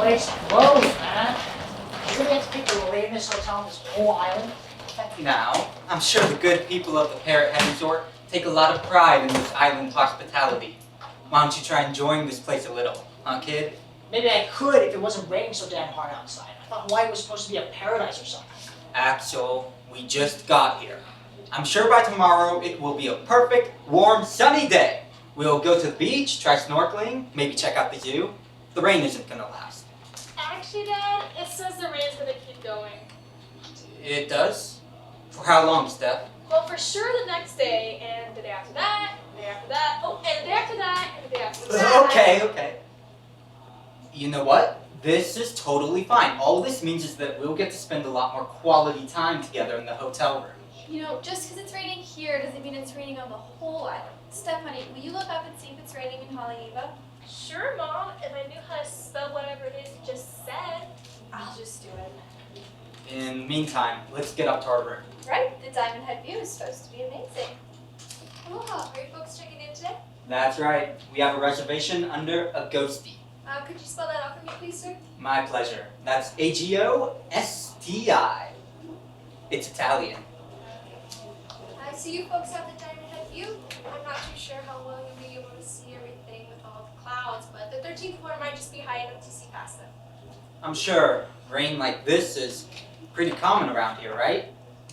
place closed, man. You're gonna get people who live in this hotel on this whole island. Now, I'm sure the good people of the Parrot Head Resort take a lot of pride in this island hospitality. Why don't you try enjoying this place a little, huh, kid? Maybe I could if it wasn't raining so damn hard outside. I thought Hawaii was supposed to be a paradise or something. Axel, we just got here. I'm sure by tomorrow it will be a perfect, warm, sunny day. We'll go to the beach, try snorkeling, maybe check out the zoo. The rain isn't gonna last. Actually, Dad, it says the rain's gonna keep going. It does? For how long, Steph? Well, for sure the next day, and the day after that, and the day after that, oh, and the day after that, and the day after that. Okay. You know what? This is totally fine. All this means is that we'll get to spend a lot more quality time together in the hotel room. You know, just because it's raining here doesn't mean it's raining on the whole island. Steph, honey, will you look up and see if it's raining in Haleiwa? Sure, Mom, if I knew how to spell whatever it is you just said. I'll just do it. In the meantime, let's get up to our room. Right, the Diamond Head view is supposed to be amazing. Aloha, are you folks checking in today? That's right. We have a reservation under a ghosty. Could you spell that out for me, please, sir? My pleasure. That's Agosti. It's Italian. I see you folks have the Diamond Head view. I'm not too sure how well you'll be able to see everything with all the clouds, but the 13th floor might just be high enough to see past them. I'm sure rain like this is pretty common around here, right?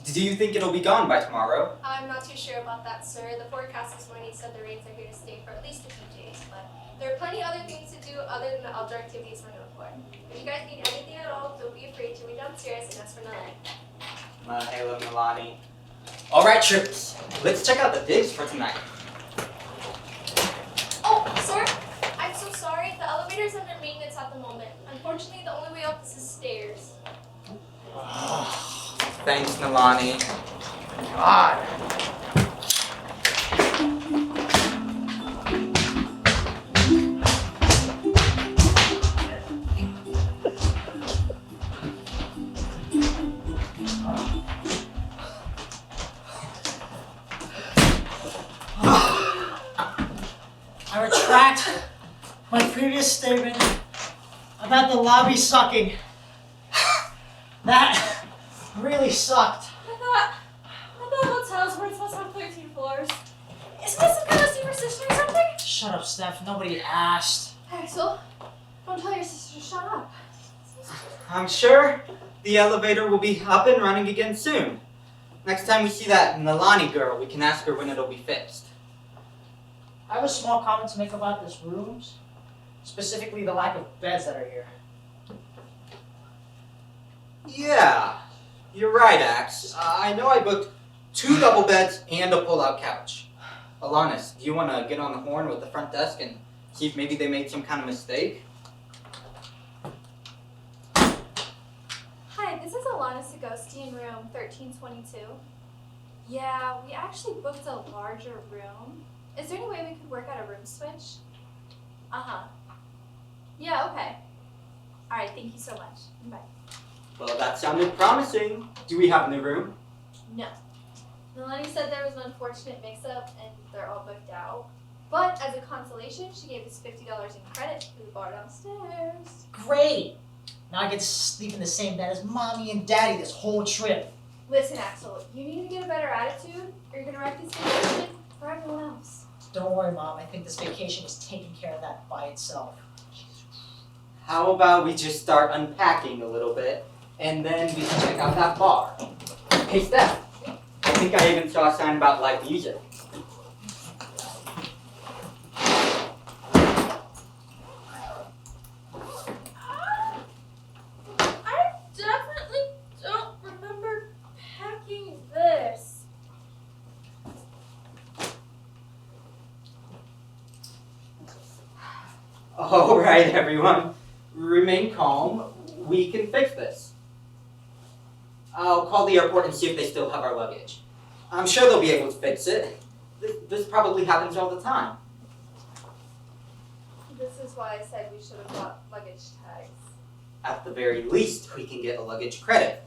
Do you think it'll be gone by tomorrow? I'm not too sure about that, sir. The forecast this morning said the rains are here to stay for at least a few days, but there are plenty other things to do other than the outdoor activities we're known for. If you guys need anything at all, don't be afraid to reach downstairs and ask for Nalani. Hello, Milani. All right, trips. Let's check out the digs for tonight. Oh, sir, I'm so sorry. The elevator's under maintenance at the moment. Unfortunately, the only way up is the stairs. Thanks, Milani. God. I retract my previous statement about the lobby sucking. That really sucked. I thought hotels weren't supposed to have 13 floors. Isn't this some kind of superstition or something? Shut up, Steph. Nobody asked. Axel, don't tell your sister to shut up. I'm sure the elevator will be up and running again soon. Next time we see that Milani girl, we can ask her when it'll be fixed. I have a small comment to make about this rooms, specifically the lack of beds that are here. Yeah, you're right, Axe. I know I booked 2 double beds and a pull-out couch. Alanis, do you want to get on the horn with the front desk and see if maybe they made some kind of mistake? Hi, this is Alana Sagosti in room 1322. Yeah, we actually booked a larger room. Is there any way we could work out a room switch? Uh-huh. Yeah, okay. Alright, thank you so much. Bye. Well, that sounded promising. Do we have a new room? No. Melanie said there was an unfortunate mix-up and they're all booked out. But as a consolation, she gave us $50 in credit for the bar downstairs. Great! Now I get to sleep in the same bed as Mommy and Daddy this whole trip. Listen, Axel, you need to get a better attitude or you're gonna wreck this vacation for everyone else. Don't worry, Mom. I think this vacation is taking care of that by itself. How about we just start unpacking a little bit, and then we can check out that bar. Hey, Steph. I think I even saw a sign about live music. I definitely don't remember packing this. All right, everyone. Remain calm. We can fix this. I'll call the airport and see if they still have our luggage. I'm sure they'll be able to fix it. This probably happens all the time. This is why I said we should have bought luggage tags. At the very least, we can get a luggage credit.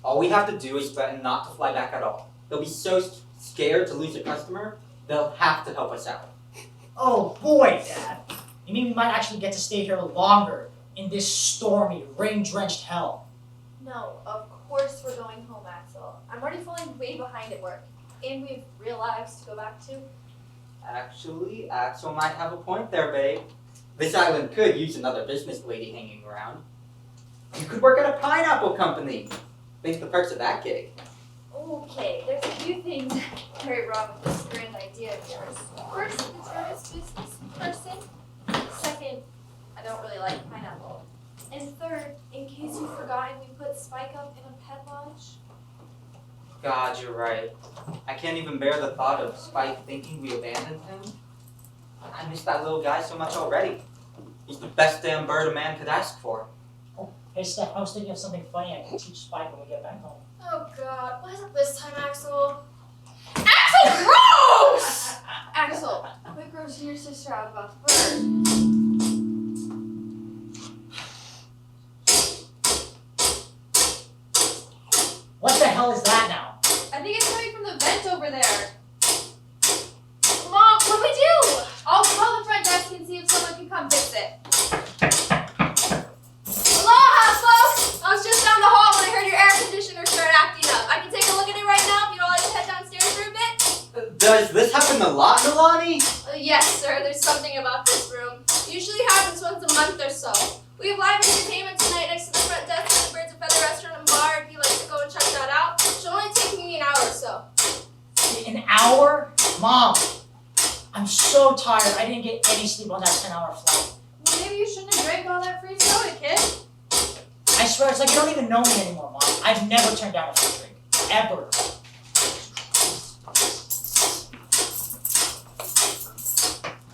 All we have to do is threaten not to fly back at all. They'll be so scared to lose a customer, they'll have to help us out. Oh boy, Dad. You mean we might actually get to stay here longer in this stormy, rain-drenched hell? No, of course we're going home, Axel. I'm already falling way behind at work. And we have real lives to go back to. Actually, Axel might have a point there, babe. This island could use another business lady hanging around. You could work at a pineapple company. Think the perks of that gig. Okay, there's a few things very wrong with this grand idea of yours. First, the term is business person. Second, I don't really like pineapple. And third, in case you've forgotten, we put Spike up in a pet lodge. God, you're right. I can't even bear the thought of Spike thinking we abandoned him. I miss that little guy so much already. He's the best damn bird a man could ask for. Hey, Steph, I was thinking of something funny I can teach Spike when we get back home. Oh god, what is it this time, Axel? Axel, gross! Axel, quit grossing your sister out about the bird. What the hell is that now? I think it's coming from the vent over there. Mom, what do we do? I'll call the front desk and see if someone can come fix it. Aloha, folks! I was just down the hall when I heard your air conditioner start acting up. I can take a look at it right now if you'd all like to head downstairs for a bit. Does this happen a lot, Nalani? Yes, sir. There's something about this room. Usually happens once a month or so. We have live entertainment tonight next to the front desk at the Birds of Feather Restaurant and Bar. If you'd like to go and check that out, it'll only take me an hour or so. An hour? Mom, I'm so tired. I didn't get any sleep on that 10-hour flight. Well, maybe you shouldn't have drank all that free soda, kid. I swear, it's like you don't even know me anymore, Mom. I've never turned down a free drink. Ever.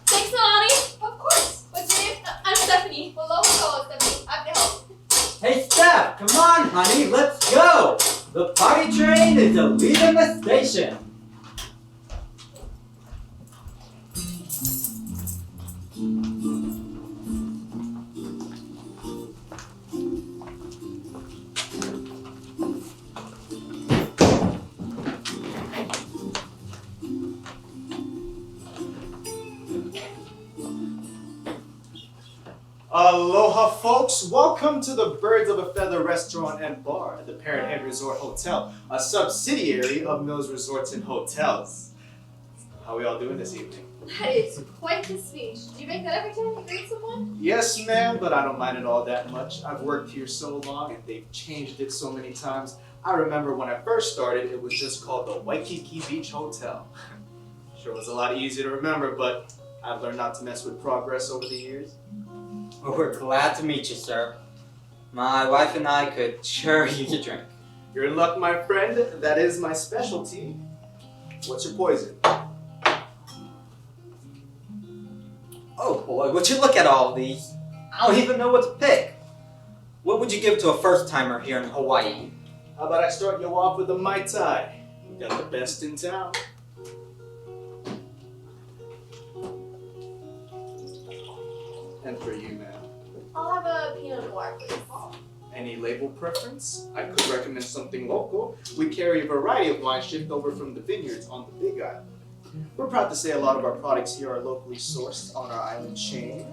Thanks, Nalani. Of course. What's your name? I'm Stephanie. Well, hello, Stephanie. I have to help. Hey, Steph, come on, honey, let's go. The potty train is leaving the station. Aloha, folks. Welcome to the Birds of a Feather Restaurant and Bar at the Parrot Head Resort Hotel, a subsidiary of Mills Resorts and Hotels. How are we all doing this evening? That is quite the speech. Do you make that every time you greet someone? Yes, ma'am, but I don't mind it all that much. I've worked here so long and they've changed it so many times. I remember when I first started, it was just called the Waikiki Beach Hotel. Sure was a lot easier to remember, but I've learned not to mess with progress over the years. Well, we're glad to meet you, sir. My wife and I could sure use a drink. You're in luck, my friend. That is my specialty. What's your poison? Oh boy, would you look at all of these? I don't even know what to pick. What would you give to a first-timer here in Hawaii? How about I start you off with a Mai Tai? We got the best in town. And for you, ma'am. I'll have a Pinot Noir, please. Any label preference? I could recommend something local. We carry a variety of wines shipped over from the vineyards on the Big Island. We're proud to say a lot of our products here are locally sourced on our island chain.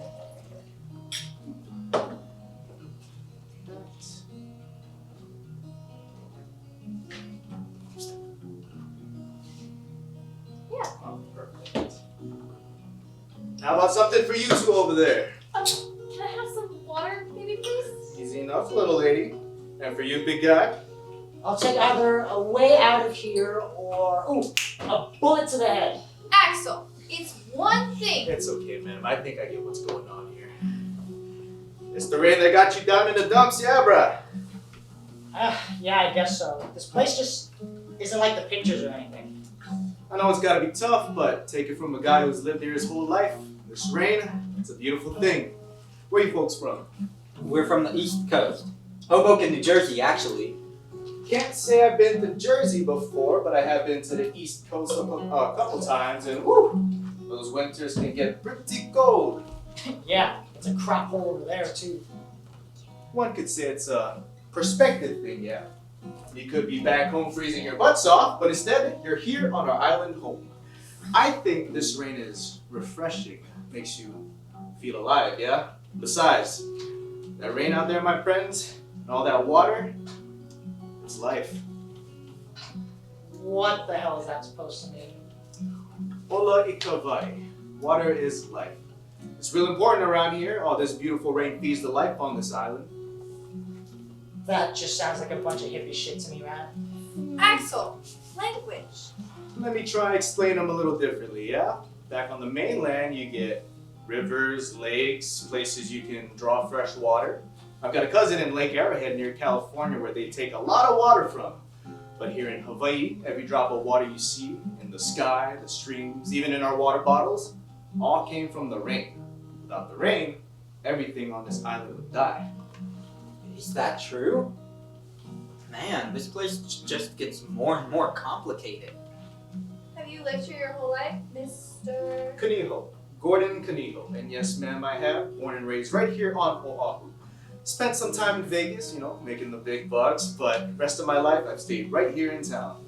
Yeah. Oh, perfect. How about something for you two over there? Can I have some water, maybe, please? Easy enough, little lady. And for you, big guy? I'll take either a way out of here or, a bullet to the head. Axel, it's one thing. It's okay, ma'am. I think I get what's going on here. It's the rain that got you down in the dumps, yeah, bruh? Yeah, I guess so. This place just isn't like the pictures or anything. I know it's gotta be tough, but take it from a guy who's lived here his whole life. This rain, it's a beautiful thing. Where you folks from? We're from the East Coast. Hoboken, New Jersey, actually. Can't say I've been to Jersey before, but I have been to the East Coast a couple times, and whew, those winters can get pretty cold. Yeah, it's a crap hole over there, too. One could say it's a perspective thing, yeah. You could be back home freezing your butts off, but instead, you're here on our island home. I think this rain is refreshing, makes you feel alive, yeah? Besides, That rain out there, my friends, and all that water, it's life. What the hell is that supposed to mean? Ola ikawai. Water is life. It's real important around here. All this beautiful rain feeds the life on this island. That just sounds like a bunch of hippie shit to me, man. Axel, language. Let me try explain them a little differently, yeah? Back on the mainland, you get rivers, lakes, places you can draw fresh water. I've got a cousin in Lake Arrowhead near California where they take a lot of water from. But here in Hawaii, every drop of water you see in the sky, the streams, even in our water bottles, all came from the rain. Without the rain, everything on this island would die. Is that true? Man, this place just gets more and more complicated. Have you lived here your whole life, Mr. Kaniho, Gordon Kaniho. And yes, ma'am, I have. Born and raised right here on Oahu. Spent some time in Vegas, making the big bucks, but rest of my life I've stayed right here in town.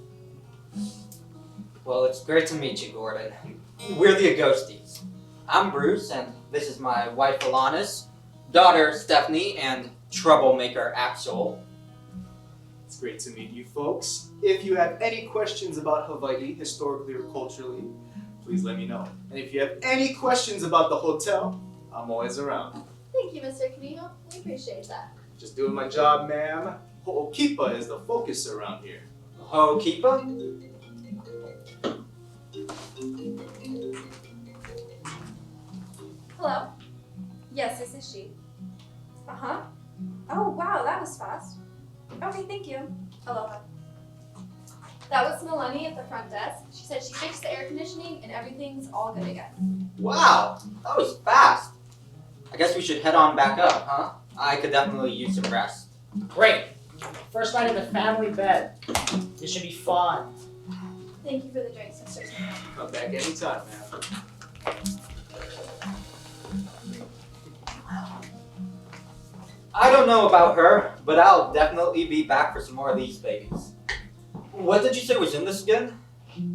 Well, it's great to meet you, Gordon. We're the Agostis. I'm Bruce, and this is my wife, Alanis, daughter, Stephanie, and troublemaker, Axel. It's great to meet you folks. If you have any questions about Hawaii, historically or culturally, please let me know. And if you have any questions about the hotel, I'm always around. Thank you, Mr. Kaniho. We appreciate that. Just doing my job, ma'am. Ho'okipa is the focus around here. Ho'okipa? Hello? Yes, this is she. Uh-huh. Oh, wow, that was fast. Okay, thank you. Aloha. That was Melanie at the front desk. She said she fixed the air conditioning and everything's all good again. Wow, that was fast. I guess we should head on back up, huh? I could definitely use some rest. Great. First night in the family bed. This should be fun. Thank you for the drinks, Mr. Kaniho. Come back anytime, ma'am. I don't know about her, but I'll definitely be back for some more of these babies. What did you say was in this again?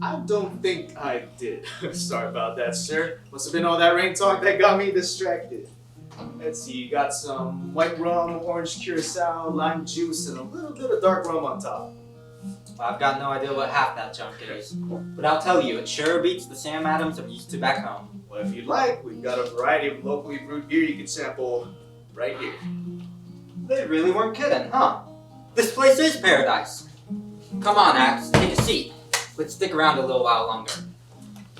I don't think I did. Sorry about that, sir. Must have been all that rain talk that got me distracted. Let's see, you got some white rum, orange curacao, lime juice, and a little bit of dark rum on top. I've got no idea what half that junk is, but I'll tell you, it sure beats the Sam Adams I'm used to back home. Well, if you'd like, we've got a variety of locally brewed beer you can sample right here. They really weren't kidding, huh? This place is paradise. Come on, Axe, take a seat. Let's stick around a little while longer.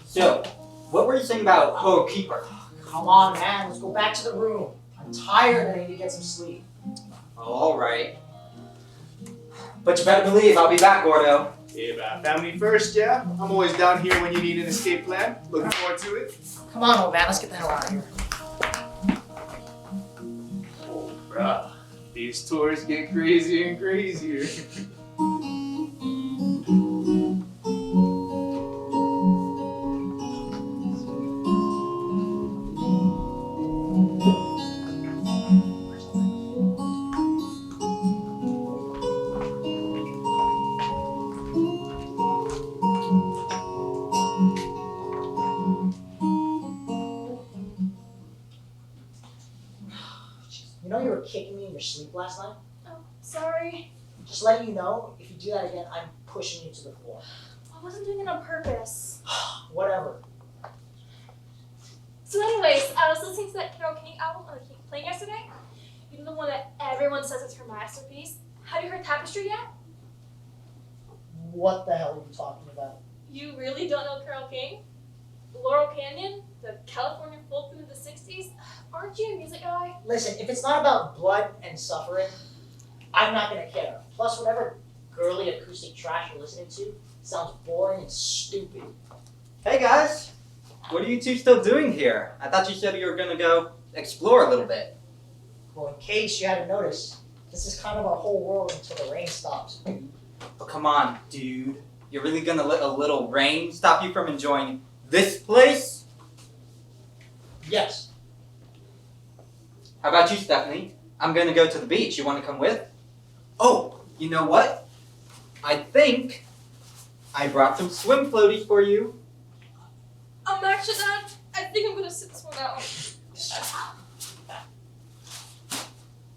So, what were you saying about Ho'okipa? Come on, man. Let's go back to the room. I'm tired and I need to get some sleep. All right. But you better believe I'll be back, Gordo. Yeah, family first, yeah? I'm always down here when you need an escape plan. Looking forward to it. Come on, old man. Let's get the hell out of here. Oh, bruh. These tours get crazier and crazier. You know you were kicking me in your sleep last night? Oh, sorry. Just letting you know, if you do that again, I'm pushing you to the floor. I wasn't doing it on purpose. Whatever. So anyways, I was listening to that Carole King album on the King playing yesterday. You know the one that everyone says is her masterpiece? Have you heard Tapestry yet? What the hell are you talking about? You really don't know Carole King? Laurel Canyon? The California folk group of the 60s? Aren't you a music guy? Listen, if it's not about blood and suffering, I'm not gonna care. Plus, whatever girly acoustic trash you're listening to sounds boring and stupid. Hey guys, what are you two still doing here? I thought you said you were gonna go explore a little bit. Well, in case you hadn't noticed, this is kind of our whole world until the rain stops. But come on, dude. You're really gonna let a little rain stop you from enjoying this place? Yes. How about you, Stephanie? I'm gonna go to the beach. You wanna come with? Oh, you know what? I think I brought some swim floaties for you. Actually, Dad, I think I'm gonna sit this one out.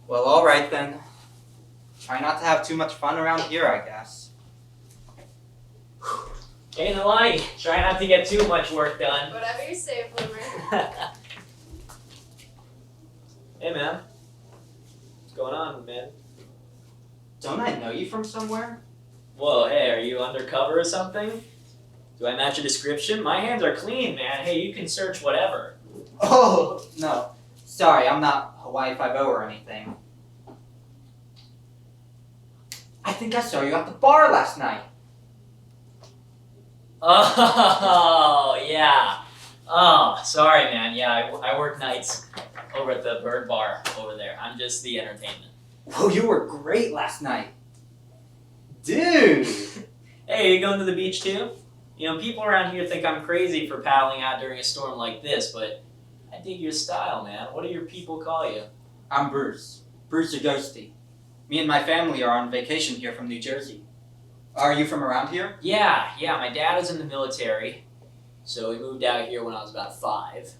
Well, alright then. Try not to have too much fun around here, I guess. Hey, Nalani, try not to get too much work done. Whatever you say, Bloomer. Hey, man. What's going on, man? Don't I know you from somewhere? Whoa, hey, are you undercover or something? Do I match a description? My hands are clean, man. Hey, you can search whatever. Oh, no. Sorry, I'm not Hawaii Five-0 or anything. I think I saw you at the bar last night. Oh, yeah. Oh, sorry, man. Yeah, I work nights over at the Bird Bar over there. I'm just the entertainment. Whoa, you were great last night. Dude! Hey, you going to the beach too? You know, people around here think I'm crazy for paddling out during a storm like this, but I dig your style, man. What do your people call you? I'm Bruce. Bruce Ghosty. Me and my family are on vacation here from New Jersey. Are you from around here? Yeah, my dad was in the military, so we moved out here when I was about 5.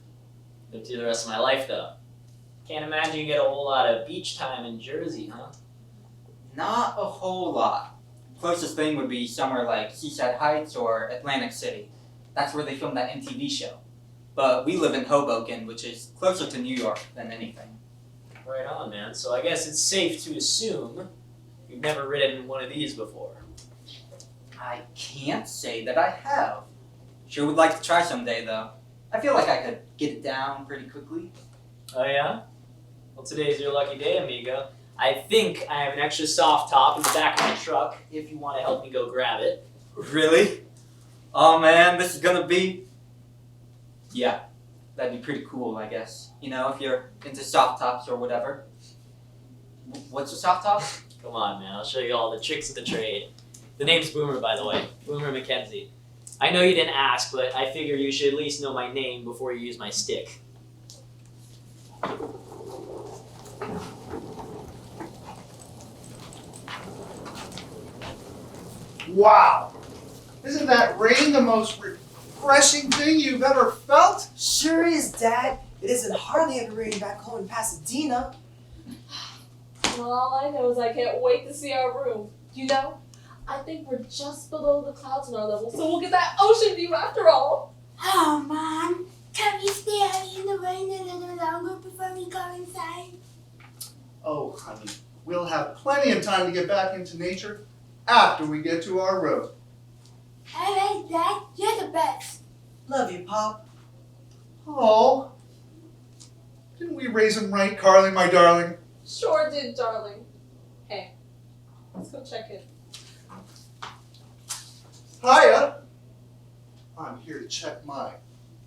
Lived here the rest of my life, though. Can't imagine you get a whole lot of beach time in Jersey, huh? Not a whole lot. Closest thing would be somewhere like Seaside Heights or Atlantic City. That's where they filmed that MTV show. But we live in Hoboken, which is closer to New York than anything. Right on, man. So I guess it's safe to assume you've never ridden one of these before. I can't say that I have. Sure would like to try someday, though. I feel like I could get it down pretty quickly. Oh, yeah? Well, today's your lucky day, amigo. I think I have an extra soft top in the back of my truck if you want to help me go grab it. Really? Oh man, this is gonna be... Yeah, that'd be pretty cool, I guess. You know, if you're into soft tops or whatever. What's a soft top? Come on, man. I'll show you all the tricks of the trade. The name's Boomer, by the way. Boomer McKenzie. I know you didn't ask, but I figure you should at least know my name before you use my stick. Wow! Isn't that rain the most refreshing thing you've ever felt? Sure is, Dad. It isn't hardly ever raining back home in Pasadena. Well, all I know is I can't wait to see our room. You know, I think we're just below the clouds on our level, so we'll get that ocean view after all. Oh, Mom, can we stay out in the rain a little longer before we go inside? Oh, honey, we'll have plenty of time to get back into nature after we get to our room. All right, Dad, you're the best. Love you, Pop. Oh, didn't we raise him right, Carly, my darling? Sure did, darling. Hey, let's go check in. Hiya! I'm here to check my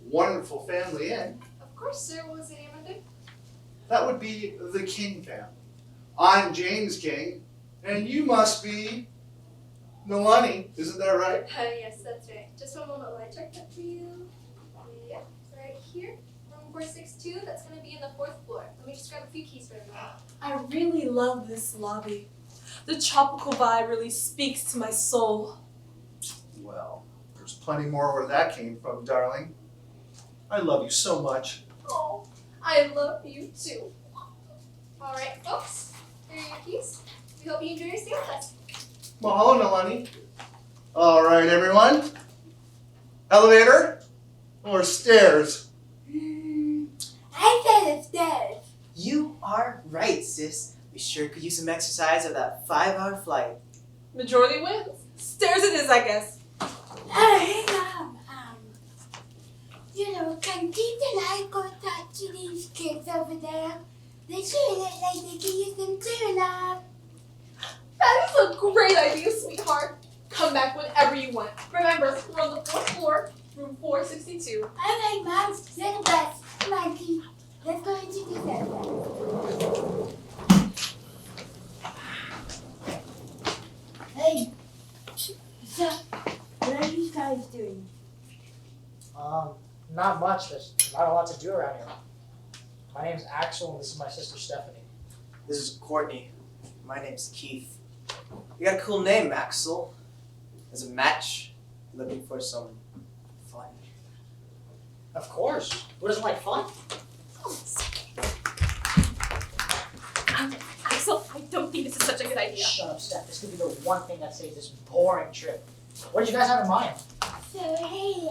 wonderful family in. Of course, sir. What was the name of it? That would be the King family. I'm James King, and you must be Nalani, isn't that right? Yes, that's right. Just one moment while I check that for you. Yeah, right here. Room 462. That's going to be in the 4th floor. Let me just grab a few keys for you. I really love this lobby. The tropical vibe really speaks to my soul. Well, there's plenty more where that came from, darling. I love you so much. Oh, I love you too. All right, folks. Here are your keys. We hope you enjoy your stay with us. Mahalo, Nalani. All right, everyone. Elevator or stairs? I said upstairs. You are right, sis. We sure could use some exercise of that 5-hour flight. Majority wins. Stairs it is, I guess. Hey, you know, can Keith and I go talk to these kids over there? They sure look like they can use some cheering up. That is a great idea, sweetheart. Come back whenever you want. Remember, we're on the 4th floor, room 462. All right, Mom, you're the best. Come on, Keith. Let's go introduce ourselves. Hey, so, what are you guys doing? Not much. There's not a lot to do around here. My name's Axel, and this is my sister Stephanie. This is Courtney. My name's Keith. You got a cool name, Axel. As a match, looking for some fun. Of course. Who doesn't like fun? I don't think this is such a good idea. Shut up, Steph. This could be the one thing that saves this boring trip. What did you guys have in mind? So hey,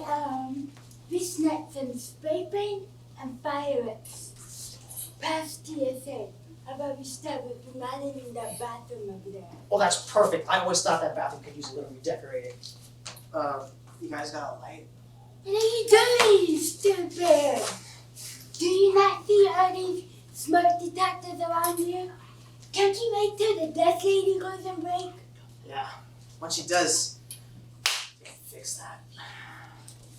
we snagged some spray paint and fireworks. Past TSA. How about we start with reminding in that bathroom over there? Oh, that's perfect. I always thought that bathroom could use a little redecorating. You guys got a light? What are you doing, you stupid? Do you not see all these smoke detectors around here? Can't you wait till the desk lady goes on break? Yeah. Once she does, we can fix that.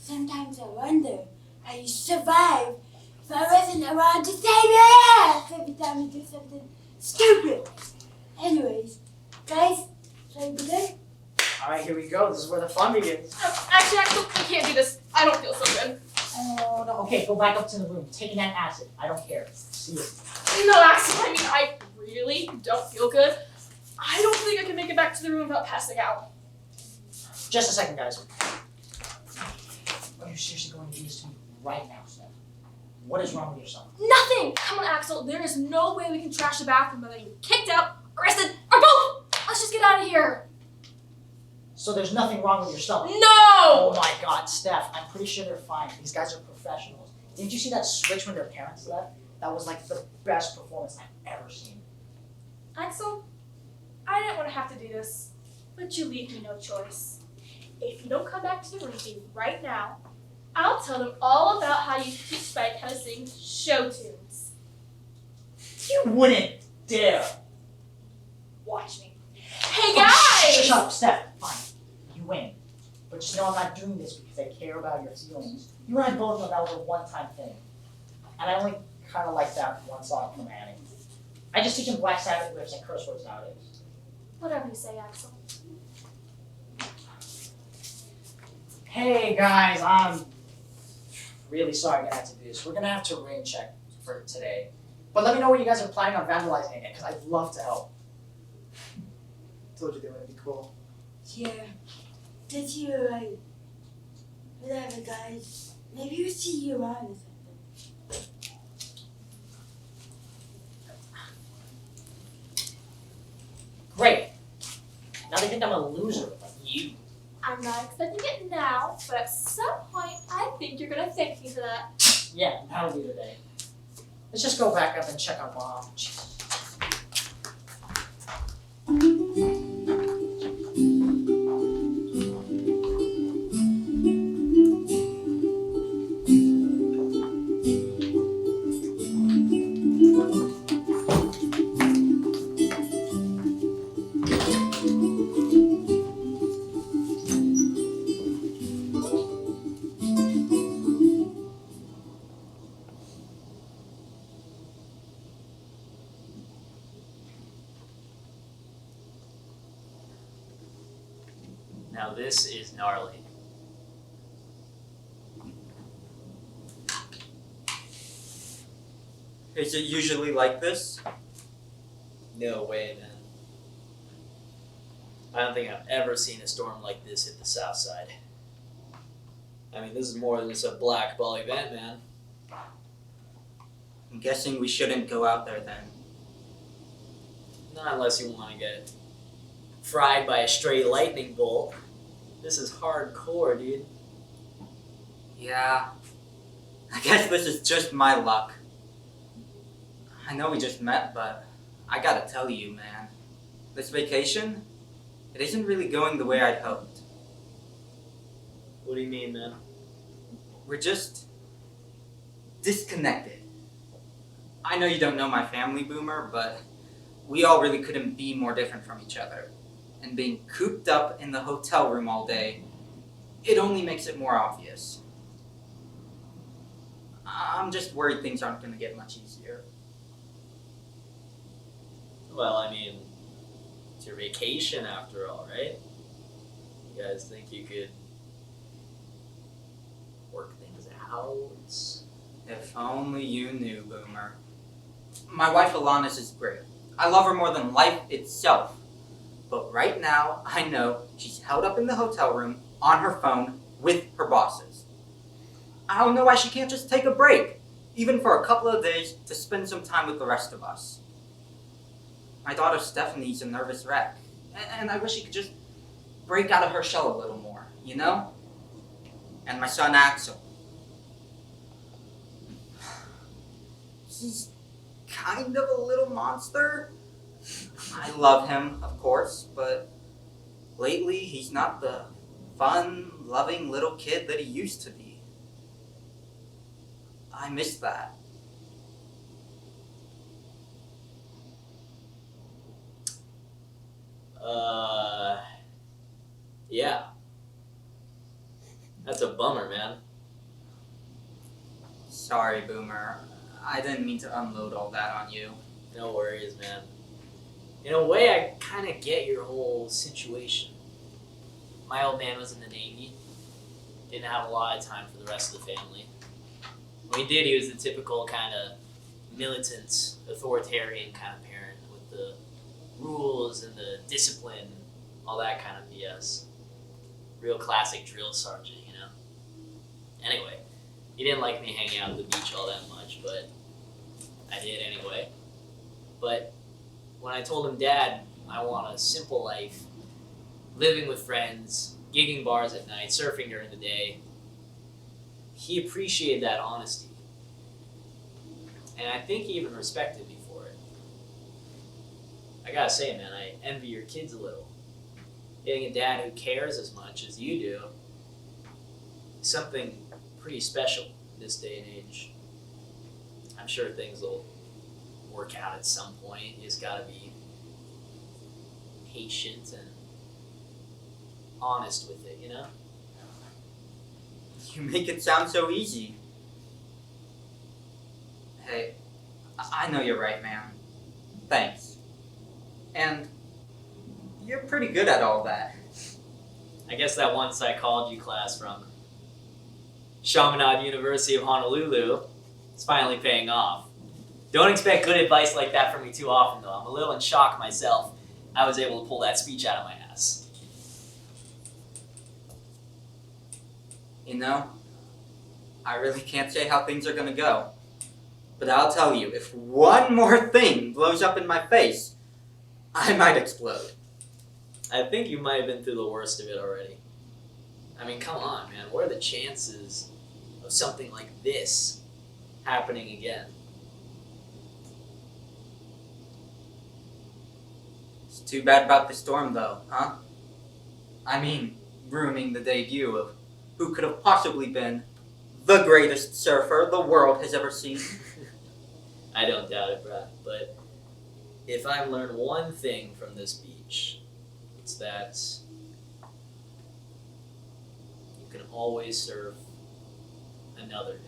Sometimes I wonder how you survive if I wasn't around to save your ass every time you do something stupid. Anyways, guys, shall we begin? Alright, here we go. This is where the fun begins. Actually, I can't do this. I don't feel so good. Oh, no. Okay, go back up to the room. Take an acid. I don't care. See you. No, actually, I mean, I really don't feel good. I don't think I can make it back to the room without passing out. Just a second, guys. Are you seriously going to do this to me right now, Steph? What is wrong with your son? Nothing! Come on, Axel. There is no way we can trash the bathroom without you kicked out, arrested, or both! Let's just get out of here. So there's nothing wrong with your son? No! Oh my god, Steph, I'm pretty sure they're fine. These guys are professionals. Didn't you see that switch when their parents left? That was like the best performance I've ever seen. Axel, I didn't want to have to do this, but you leave me no choice. If you don't come back to the room with me right now, I'll tell them all about how you teach Spike how to sing show tunes. You wouldn't dare. Watch me. Hey guys! Shut up, Steph. Fine. You win. But just know I'm not doing this because I care about your feelings. You and I both know that was a one-time thing. And I only kind of like that one song from Annie. I just teach him Black Sabbath riffs and curse words nowadays. Whatever you say, Axel. Hey guys, I'm really sorry to have to do this. We're gonna have to rain check for today. But let me know when you guys are planning on vandalizing it, because I'd love to help. Told you they wouldn't be cool. Yeah, that's you right. Whatever, guys. Maybe we'll see you around or something. Great. Now they think I'm a loser, like you. I'm not expecting it now, but at some point, I think you're gonna thank me for that. Yeah, that'll be the day. Let's just go back up and check on Mom. Jeez. Now this is gnarly. Is it usually like this? No way, man. I don't think I've ever seen a storm like this hit the south side. I mean, this is more than just a black ball event, man. I'm guessing we shouldn't go out there then. Not unless you want to get fried by a stray lightning bolt. This is hardcore, dude. Yeah. I guess this is just my luck. I know we just met, but I gotta tell you, man. This vacation, it isn't really going the way I'd hoped. What do you mean, man? We're just disconnected. I know you don't know my family, Boomer, but we all really couldn't be more different from each other. And being cooped up in the hotel room all day, it only makes it more obvious. I'm just worried things aren't going to get much easier. Well, I mean, it's your vacation after all, right? You guys think you could work things out? If only you knew, Boomer. My wife Alanis is great. I love her more than life itself. But right now, I know she's held up in the hotel room on her phone with her bosses. I don't know why she can't just take a break, even for a couple of days, to spend some time with the rest of us. My daughter Stephanie's a nervous wreck, and I wish she could just break out of her shell a little more, you know? And my son Axel. He's kind of a little monster. I love him, of course, but lately he's not the fun, loving little kid that he used to be. I miss that. Yeah. That's a bummer, man. Sorry, Boomer. I didn't mean to unload all that on you. No worries, man. In a way, I kind of get your whole situation. My old man was in the Navy. Didn't have a lot of time for the rest of the family. When he did, he was the typical kind of militant, authoritarian kind of parent with the rules and the discipline, all that kind of BS. Real classic drill sergeant, you know? Anyway, he didn't like me hanging out at the beach all that much, but I did anyway. But when I told him, Dad, I want a simple life, living with friends, gigging bars at night, surfing during the day, he appreciated that honesty. And I think he even respected me for it. I gotta say, man, I envy your kids a little. Getting a dad who cares as much as you do is something pretty special in this day and age. I'm sure things will work out at some point. You just gotta be patient and honest with it, you know? You make it sound so easy. Hey, I know you're right, man. Thanks. And you're pretty good at all that. I guess that one psychology class from Chaminade University of Honolulu is finally paying off. Don't expect good advice like that from me too often, though. I'm a little in shock myself. I was able to pull that speech out of my ass. You know, I really can't say how things are gonna go. But I'll tell you, if one more thing blows up in my face, I might explode. I think you might have been through the worst of it already. I mean, come on, man. What are the chances of something like this happening again? It's too bad about the storm, though, huh? I mean, ruining the debut of who could have possibly been the greatest surfer the world has ever seen. I don't doubt it, Brad. But if I learned one thing from this beach, it's that you can always surf another day.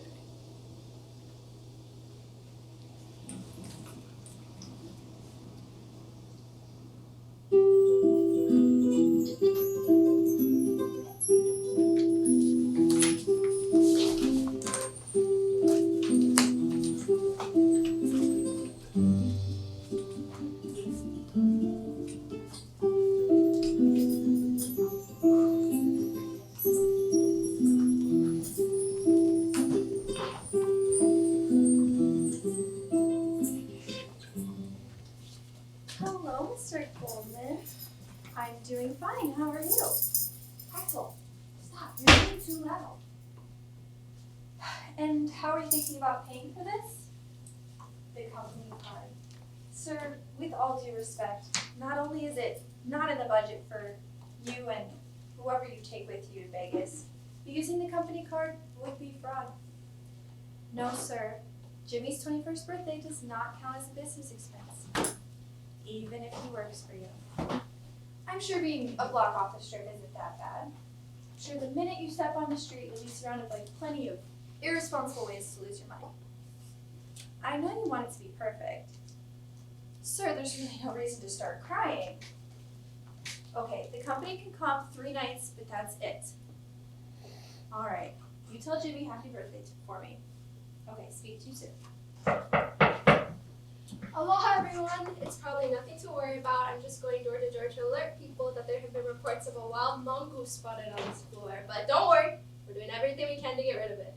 Hello, Mr. Goldman. I'm doing fine. How are you? Axel, stop. You're being too loud. And how are you thinking about paying for this? The company card. Sir, with all due respect, not only is it not in the budget for you and whoever you take with you to Vegas, but using the company card would be fraud. No, sir. Jimmy's 21st birthday does not count as a business expense, even if he works for you. I'm sure being a block off the strip isn't that bad. I'm sure the minute you step on the street, you'll be surrounded by plenty of irresponsible ways to lose your money. I know you want it to be perfect. Sir, there's really no reason to start crying. Okay, the company can comp 3 nights, but that's it. Alright, you tell Jimmy happy birthday for me. Okay, speak to you soon. Aloha everyone! It's probably nothing to worry about. I'm just going door to door to alert people that there have been reports of a wild mongoose spotted on this floor. But don't worry, we're doing everything we can to get rid of it.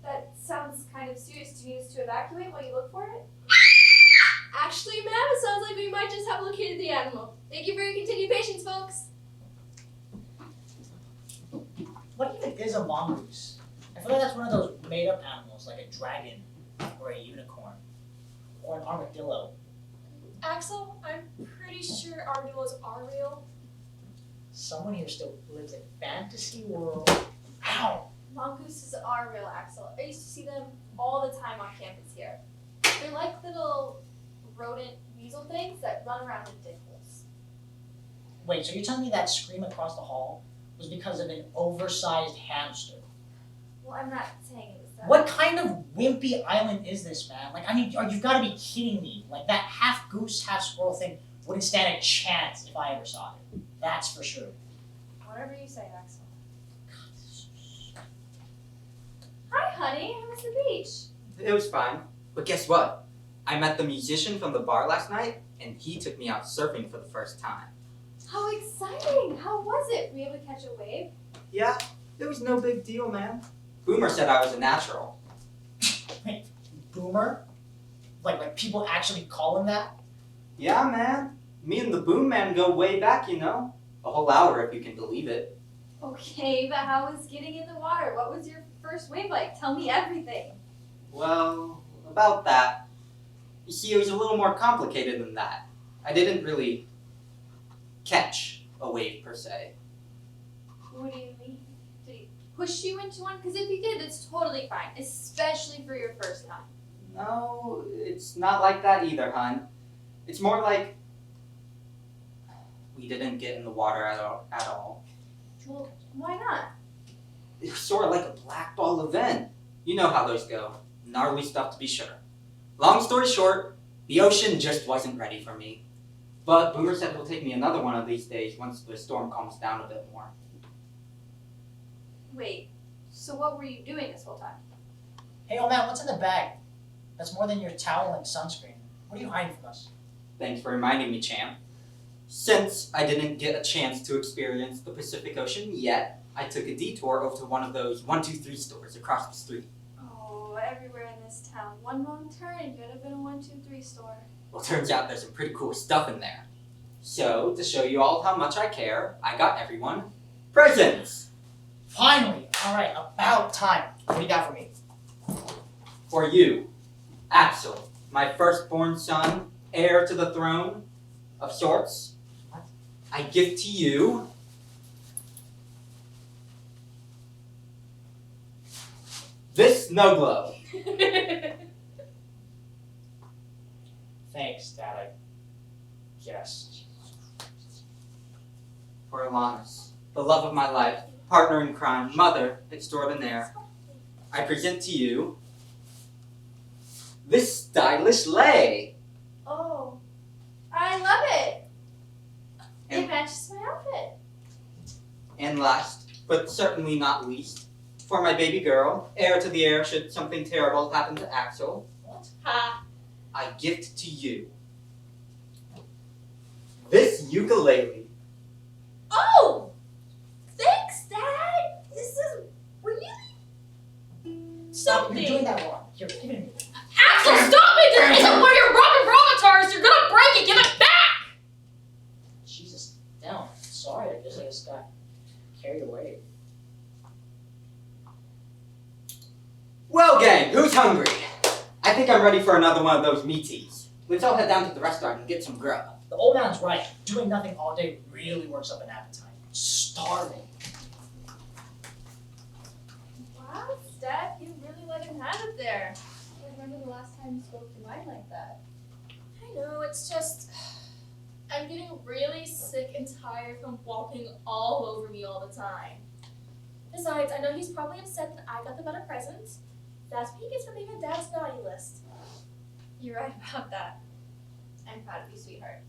That sounds kind of serious. Do you need us to evacuate while you look for it? Actually, ma'am, it sounds like we might just have located the animal. Thank you for your continued patience, folks. What even is a mongoose? I feel like that's one of those made up animals, like a dragon or a unicorn or an armadillo. Axel, I'm pretty sure armadillos are real. Someone here still lives in fantasy world. Ow! Mongooses are real, Axel. I used to see them all the time on campus here. They're like little rodent weasel things that run around in dimples. Wait, so you're telling me that scream across the hall was because of an oversized hamster? Well, I'm not saying it was that. What kind of wimpy island is this, man? Like, I mean, you've got to be kidding me. Like, that half goose, half squirrel thing wouldn't stand a chance if I ever saw it. That's for sure. Whatever you say, Axel. Hi, honey. How was the beach? It was fine. But guess what? I met the musician from the bar last night, and he took me out surfing for the first time. How exciting! How was it? Were you able to catch a wave? Yeah, it was no big deal, man. Boomer said I was a natural. Boomer? Like people actually call him that? Yeah, man. Me and the Boom Man go way back, you know. A whole hour, if you can believe it. Okay, but how was getting in the water? What was your first wave like? Tell me everything. Well, about that. You see, it was a little more complicated than that. I didn't really catch a wave, per se. What do you mean? Did he push you into one? Because if he did, that's totally fine, especially for your first time. No, it's not like that either, hon. It's more like we didn't get in the water at all. Well, why not? It was sort of like a black ball event. You know how those go. Gnarly stuff to be sure. Long story short, the ocean just wasn't ready for me. But Boomer said he'll take me another one of these days once the storm calms down a bit more. Wait, so what were you doing this whole time? Hey, old man, what's in the bag? That's more than your towel and sunscreen. What are you hiding from us? Thanks for reminding me, champ. Since I didn't get a chance to experience the Pacific Ocean yet, I took a detour over to one of those 1-2-3 stores across the street. Oh, everywhere in this town. One wrong turn and could have been a 1-2-3 store. Well, turns out there's some pretty cool stuff in there. So, to show you all how much I care, I got everyone presents! Finally! Alright, about time. What do you got for me? For you, Axel, my firstborn son, heir to the throne of sorts. What? I give to you this snow globe. Thanks, Dad, I guess. For Alanis, the love of my life, partner in crime, mother extraordinaire, I present to you this stylish lei. Oh, I love it. It And- matches my outfit. And last, but certainly not least, for my baby girl, heir to the heir should something terrible happen to Axel, What? Ha! I gift to you this ukulele. Oh! Thanks, Dad! This is really You're something. doing that wrong. Here, give it to me. Axel, stop it! This isn't one of your Robin Robotars! You're gonna break it! Give it back! Jesus, down. Sorry, I just got carried away. Well, gang, who's hungry? I think I'm ready for another one of those meaties. Let's all head down to the restaurant and get some grub. The old man's right. Doing nothing all day really works up an appetite. Starving. Wow, Steph, you really let him have it there. I remember the last time you spoke to mine like that. I know, it's just. I'm getting really sick and tired from walking all over me all the time. Besides, I know he's probably upset that I got the better present. That's what he gets for being on Dad's naughty list. You're right about that. I'm proud of you, sweetheart.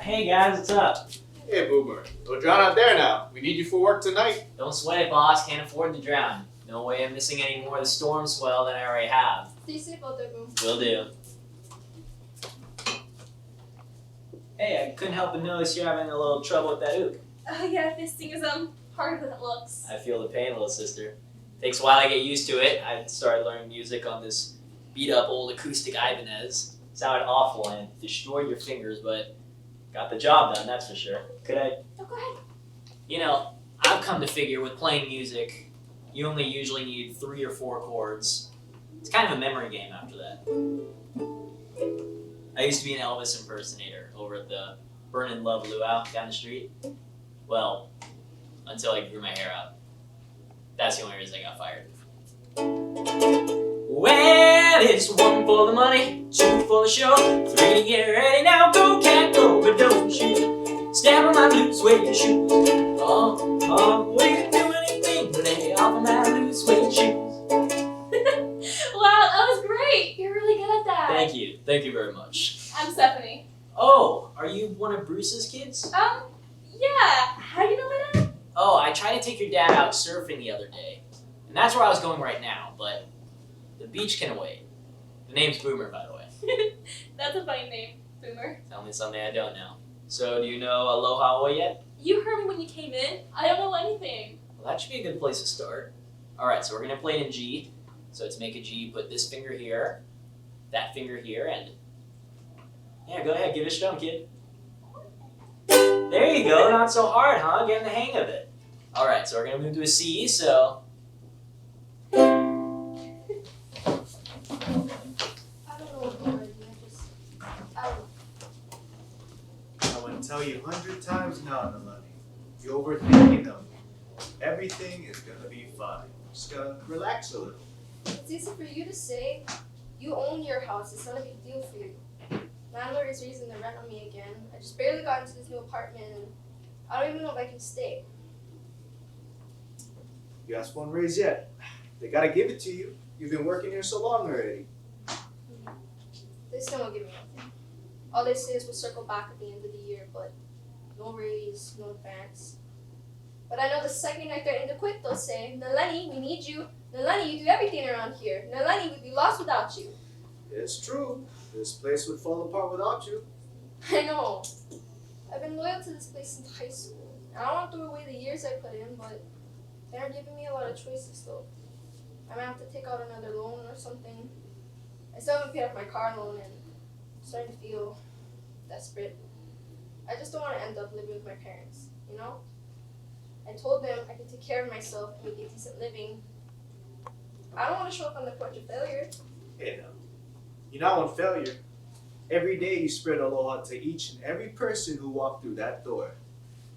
Hey guys, what's up? Hey, Boomer. Don't drown out there now. We need you for work tonight. Don't sweat it, boss. Can't afford to drown. No way I'm missing any more of the storm swell than I already have. Stay safe out there, Boom. Will do. Hey, I couldn't help but notice you're having a little trouble with that ook. Oh yeah, this thing is harder than it looks. I feel the pain, little sister. Takes a while to get used to it. I started learning music on this beat-up old acoustic Ibanez. Sounded awful and destroyed your fingers, but got the job done, that's for sure. Could I? Oh, go ahead. You know, I've come to figure with playing music, you only usually need 3 or 4 chords. It's kind of a memory game after that. I used to be an Elvis impersonator over at the Burn in Love Luau down the street. Well, until I grew my hair out. That's the only reason I got fired. Well, it's 1 for the money, 2 for the show, 3 to get ready now, go cat go, but don't shoot. Step on my blue suede shoes. Oh, we can do anything, lay off of my blue suede shoes. Wow, that was great. You're really good at that. Thank you very much. I'm Stephanie. Oh, are you one of Bruce's kids? Yeah. How do you know my name? Oh, I tried to take your dad out surfing the other day, and that's where I was going right now, but the beach can wait. The name's Boomer, by the way. That's a funny name, Boomer. Tell me something I don't know. So, do you know Aloha Oe yet? You heard me when you came in. I don't know anything. Well, that should be a good place to start. Alright, so we're going to play it in G. So to make a G, put this finger here, that finger here, and... yeah, go ahead, give it a strum, kid. There you go, not so hard, huh? Getting the hang of it. Alright, so we're going to move to a C, so... I don't know what I'm doing. I don't know. I want to tell you 100 times now, Nalani. You're overthinking them. Everything is gonna be fine. Just gotta relax a little. It's easy for you to say. You own your house. It's not a big deal for you. Landlord is raising the rent on me again. I just barely got into this new apartment and I don't even know if I can stay. You asked for one raise yet? They gotta give it to you. You've been working here so long already. They still won't give me anything. All they say is we'll circle back at the end of the year, but no raise, no advance. But I know the second I threaten to quit, they'll say, Nalani, we need you. Nalani, you do everything around here. Nalani, we'd be lost without you. It's true. This place would fall apart without you. I know. I've been loyal to this place since high school. And I don't want to throw away the years I put in, but they're giving me a lot of choices though. I might have to take out another loan or something. I still haven't paid off my car loan and I'm starting to feel desperate. I just don't want to end up living with my parents, you know? I told them I could take care of myself and make a decent living. I don't want to show up on the porch of failure. Hey, now. You're not one failure. Every day you spread aloha to each and every person who walked through that door.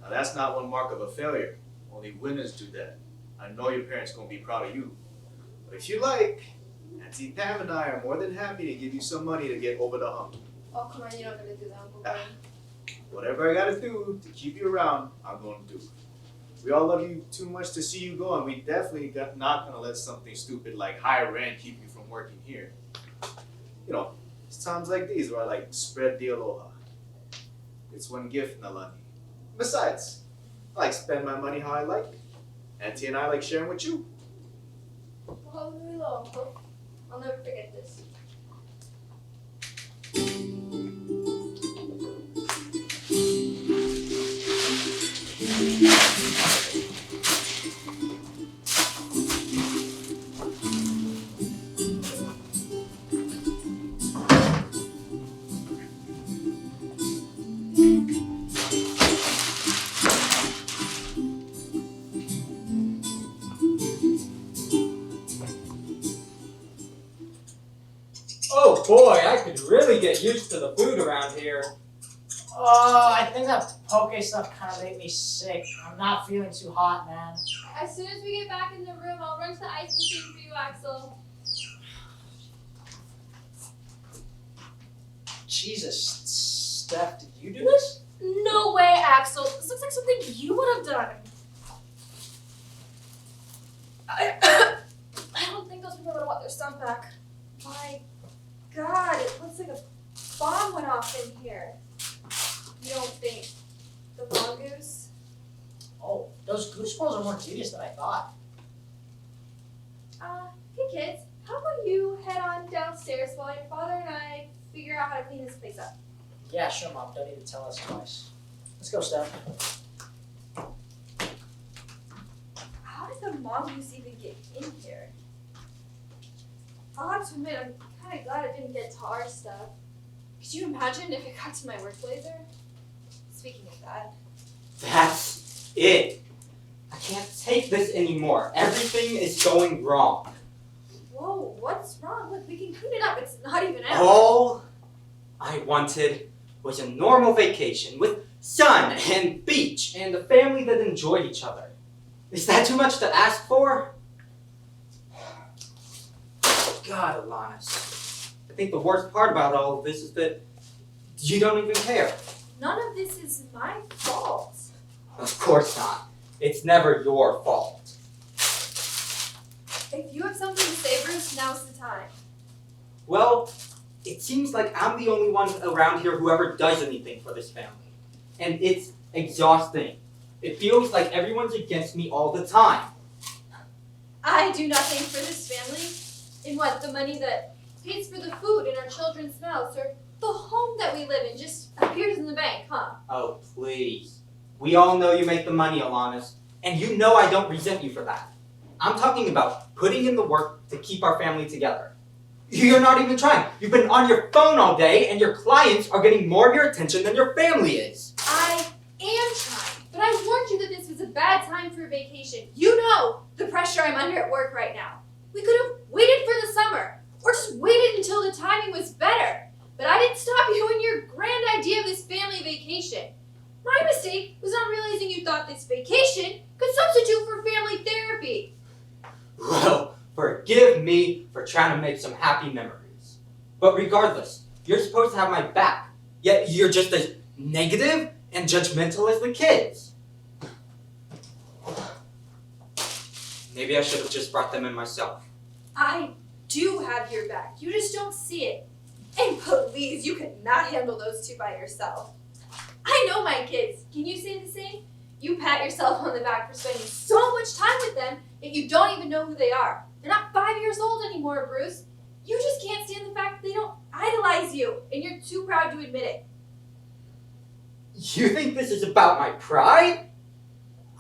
Now that's not one mark of a failure. Only winners do that. I know your parents gonna be proud of you. But if you like, Auntie Pam and I are more than happy to give you some money to get over the hump. Oh, come on, you're not going to do that, Uncle Brian. Whatever I gotta do to keep you around, I'm gonna do. We all love you too much to see you go, and we definitely not gonna let something stupid like higher rent keep you from working here. You know, it's times like these where I like spread the aloha. It's one gift, Nalani. Besides, I like spend my money how I like. Auntie and I like sharing with you. Well, really low, Uncle. I'll never forget this. Oh boy, I could really get used to the food around here. Oh, I think that poke stuff kind of made me sick. I'm not feeling too hot, man. As soon as we get back in the room, I'll run to the ice machine for you, Axel. Jesus, Steph, did you do this? No way, Axel. This looks like something you would have done. I don't think those people are gonna want their stuff back. My God, it looks like a bomb went off in here. You don't think the mongoose? Oh, those goose squirrels are more genius than I thought. Hey kids, how about you head on downstairs while your father and I figure out how to clean this place up? Yeah, sure, Mom. Don't need to tell us twice. Let's go, Steph. How did the mongoose even get in here? I'll have to admit, I'm kind of glad it didn't get to our stuff. Could you imagine if it got to my work blazer? Speaking of that. That's it. I can't take this anymore. Everything is going wrong. Whoa, what's wrong? Look, we can clean it up. It's not even out. All I wanted was a normal vacation with sun and beach and a family that enjoyed each other. Is that too much to ask for? God, Alanis. I think the worst part about all of this is that you don't even care. None of this is my fault. Of course not. It's never your fault. If you have something to say, Bruce, now's the time. Well, it seems like I'm the only one around here who ever does anything for this family. And it's exhausting. It feels like everyone's against me all the time. I do nothing for this family. In what, the money that pays for the food in our children's mouths, or the home that we live in just appears in the bank, huh? Oh, please. We all know you make the money, Alanis. And you know I don't resent you for that. I'm talking about putting in the work to keep our family together. You're not even trying. You've been on your phone all day, and your clients are getting more of your attention than your family is. I am trying, but I warned you that this was a bad time for a vacation. You know the pressure I'm under at work right now. We could have waited for the summer, or just waited until the timing was better. But I didn't stop you in your grand idea of this family vacation. My mistake was not realizing you thought this vacation could substitute for family therapy. Well, forgive me for trying to make some happy memories. But regardless, you're supposed to have my back. Yet you're just as negative and judgmental as the kids. Maybe I should have just brought them in myself. I do have your back. You just don't see it. And please, you could not handle those two by yourself. I know my kids. Can you say the same? You pat yourself on the back for spending so much time with them that you don't even know who they are. They're not 5 years old anymore, Bruce. You just can't stand the fact that they don't idolize you, and you're too proud to admit it. You think this is about my pride?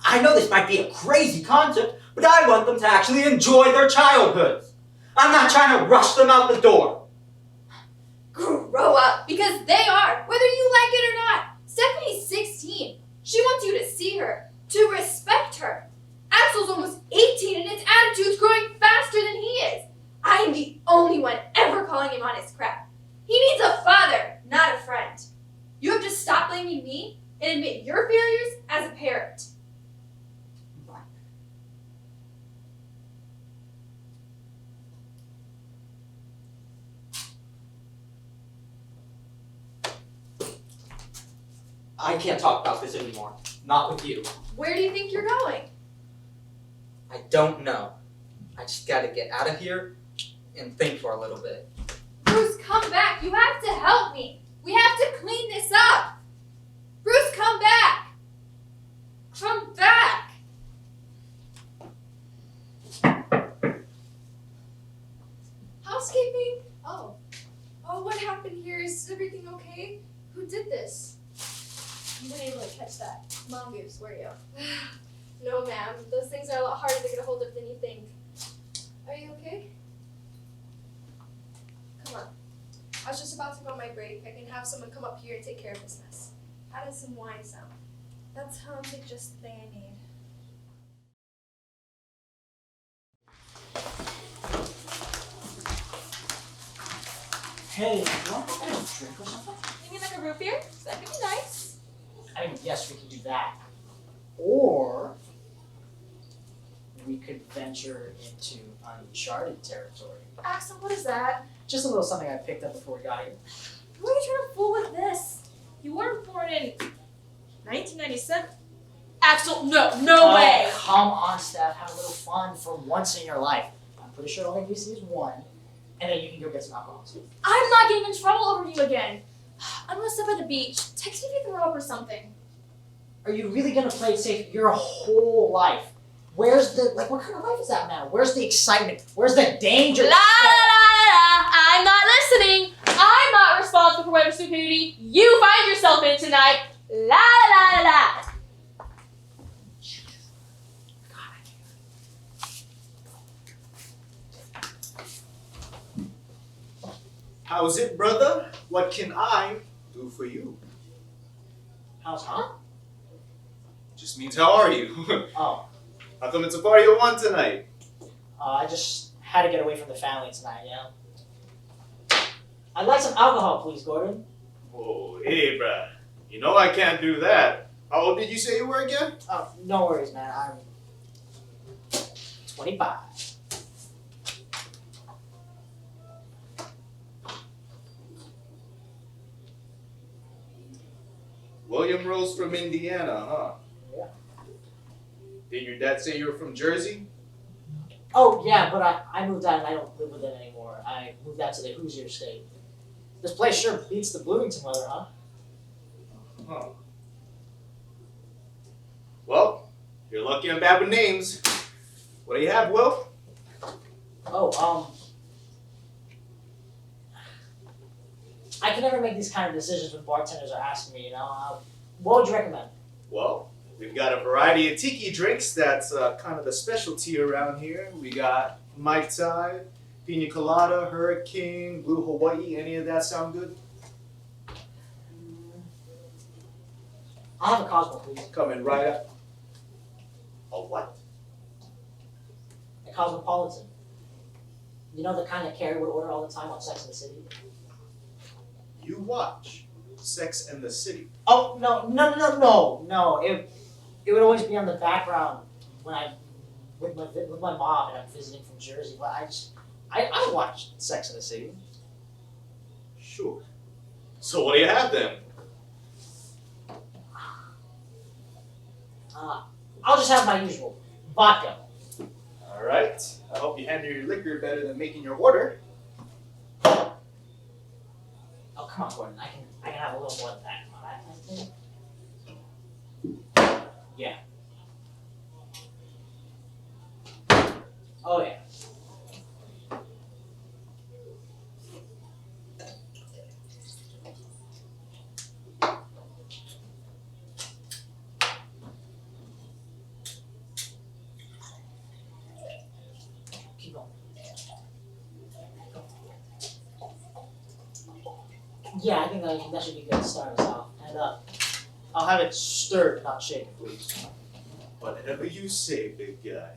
I know this might be a crazy concept, but I want them to actually enjoy their childhoods. I'm not trying to rush them out the door. Grow up, because they are, whether you like it or not. Stephanie's 16. She wants you to see her, to respect her. Axel's almost 18 and his attitude's growing faster than he is. I am the only one ever calling him on his crap. He needs a father, not a friend. You have to stop blaming me and admit your failures as a parent. I can't talk about this anymore. Not with you. Where do you think you're going? I don't know. I just gotta get out of here and think for a little bit. Bruce, come back. You have to help me. We have to clean this up. Bruce, come back. Come back. Housekeeping? Oh, what happened here? Is everything okay? Who did this? You weren't able to catch that mongoose, were you? No, ma'am. Those things are a lot harder to get a hold of than you think. Are you okay? Come on. I was just about to go on my break. I can have someone come up here and take care of this mess. How does some wine sound? That sounds like just the thing I need. Hey, you want to get a drink or something? You mean like a root beer? That could be nice. I mean, yes, we could do that. Or we could venture into uncharted territory. Axel, what is that? Just a little something I picked up before we got here. Who are you trying to fool with this? You weren't born in 1997. Axel, no way. Come on, Steph. Have a little fun for once in your life. I'm pretty sure all I need to see is one, and then you can go get some alcohol. I'm not getting in trouble over you again. I'm gonna step at the beach. Text me if you can row up or something. Are you really gonna play it safe your whole life? Where's the, like, what kind of life is that now? Where's the excitement? Where's the danger? La la la la la! I'm not listening. I'm not responsible for whatever stupidity you find yourself in tonight. La la la la! How's it, brother? What can I do for you? How's huh? Just means how are you? Oh, How come it's a party of one tonight? I just had to get away from the family tonight, you know? I'd like some alcohol, please, Gordon. Oh, hey, bruh. You know I can't do that. How old did you say you were again? Oh, no worries, man. I'm 25. William Rose from Indiana, huh? Yeah. Did your dad say you were from Jersey? Oh, yeah, but I moved out and I don't live with them anymore. I moved out to the Hoosier state. This place sure beats the Bloomington weather, huh? Huh. Well, you're lucky I'm bad with names. What do you have, Will? Oh, I can never make these kind of decisions when bartenders are asking me, you know? What would you recommend? Well, we've got a variety of tiki drinks that's kind of the specialty around here. We got Mai Tai, Pina Colada, Hurricane, Blue Hawaii. Any of that sound good? I'll have a Cosmo, please. Coming right up. A what? A Cosmopolitan. You know the kind that Carrie would order all the time on Sex and the City? You watch Sex and the City. Oh, no. It would always be on the background when I'm with my mom and I'm visiting from Jersey. But I watch Sex and the City. Sure. So what do you have then? I'll just have my usual vodka. All right. I hope you handle your liquor better than making your order. Oh, come on, Gordon. I can have a little more than that. Come on, I think. Yeah. Oh, yeah. Keep going. Yeah, I think that should be good to start us off. And I'll have it stirred, not shaken, please. Whatever you say, big guy.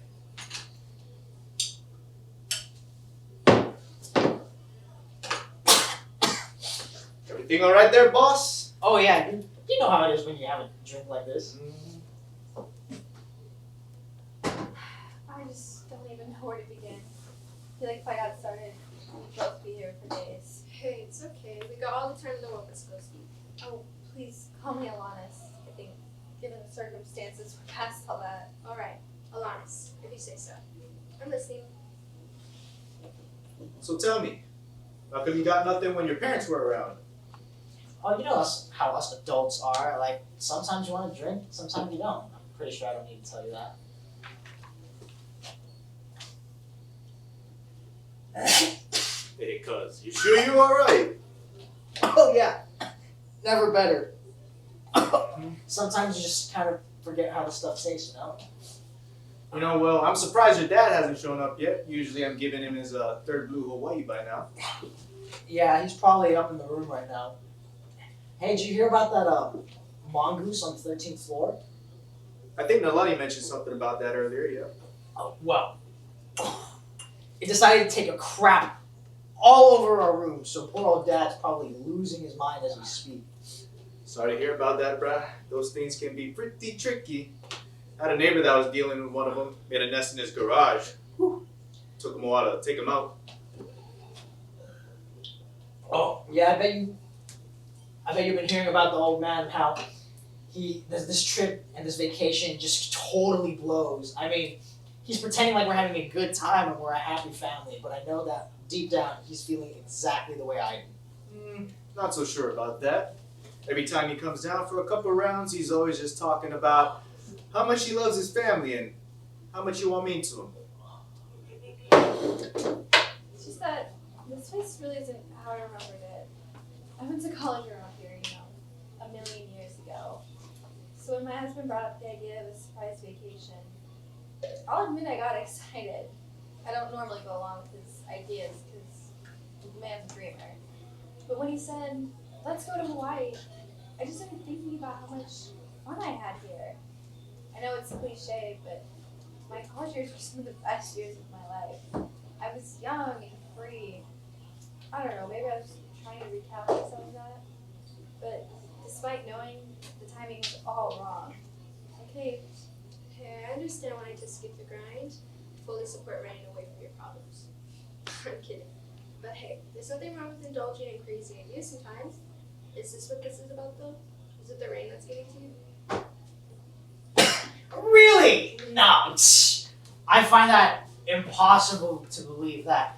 Everything all right there, boss? Oh yeah, you know how it is when you have a drink like this. I just don't even know where to begin. I feel like if I got started, we'd both be here for days. Hey, it's okay. We got all the time in the world. Let's go speak. Oh, please call me Alanis. I think, given the circumstances, we're past all that. All right, Alanis, if you say so. I'm listening. So tell me, how come you got nothing when your parents were around? Oh, you know how us adults are. Like, sometimes you want to drink, sometimes you don't. I'm pretty sure I don't need to tell you that. Hey, cuz, you sure you alright? Oh yeah, never better. Sometimes you just kind of forget how the stuff tastes, you know? You know, well, I'm surprised your dad hasn't shown up yet. Usually I'm giving him his third Blue Hawaii by now. Yeah, he's probably up in the room right now. Hey, did you hear about that mongoose on the 13th floor? I think Nalani mentioned something about that earlier, yeah. Oh, well. It decided to take a crap all over our room, so poor old dad's probably losing his mind as we speak. Sorry to hear about that, bruh. Those things can be pretty tricky. I had a neighbor that was dealing with one of them. Made a nest in his garage. Whew. Took him a while to take him out. Oh, yeah, I bet you've been hearing about the old man, how this trip and this vacation just totally blows. I mean, he's pretending like we're having a good time and we're a happy family, but I know that deep down he's feeling exactly the way I do. Not so sure about that. Every time he comes down for a couple rounds, he's always just talking about how much he loves his family and how much you all mean to him. It's just that this place really isn't how I remembered it. I went to college around here, you know, a million years ago. So when my husband brought up the idea of a surprise vacation, I'll admit I got excited. I don't normally go along with his ideas because the man's a dreamer. But when he said, let's go to Hawaii, I just started thinking about how much fun I had here. I know it's cliche, but my college years were some of the best years of my life. I was young and free. I don't know, maybe I was trying to recalibrate some of that. But despite knowing the timing was all wrong, I caved. Hey, I understand why I just skip the grind. Fully support running away from your problems. I'm kidding. But hey, there's nothing wrong with indulging in crazy ideas sometimes. Is this what this is about though? Is it the rain that's getting to you? Really? No. I find that impossible to believe that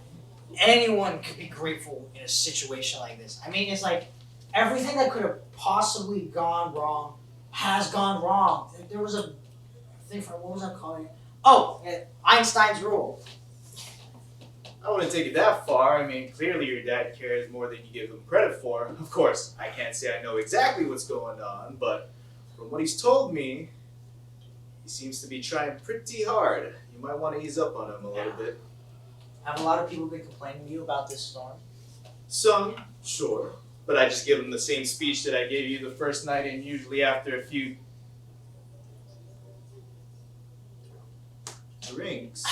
anyone could be grateful in a situation like this. I mean, it's like everything that could have possibly gone wrong has gone wrong. There was a thing for, what was I calling it? Oh, Einstein's rule. I wouldn't take it that far. I mean, clearly your dad cares more than you give him credit for. Of course, I can't say I know exactly what's going on, but from what he's told me, he seems to be trying pretty hard. You might want to ease up on him a little bit. Have a lot of people been complaining to you about this storm? Some, sure. But I just give them the same speech that I gave you the first night, and usually after a few drinks,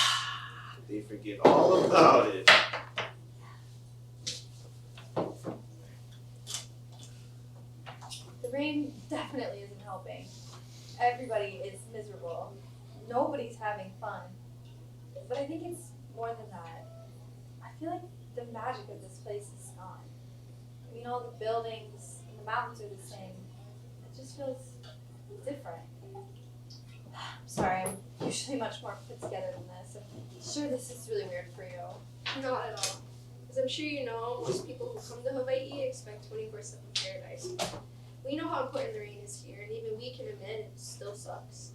they forget all about it. The rain definitely isn't helping. Everybody is miserable. Nobody's having fun. But I think it's more than that. I feel like the magic of this place is gone. I mean, all the buildings and the mountains are the same. It just feels different. I'm sorry, I'm usually much more put together than this. I'm sure this is really weird for you. Not at all. As I'm sure you know, most people who come to Hawaii expect 24/7 paradise. We know how important the rain is here, and even we can admit it still sucks.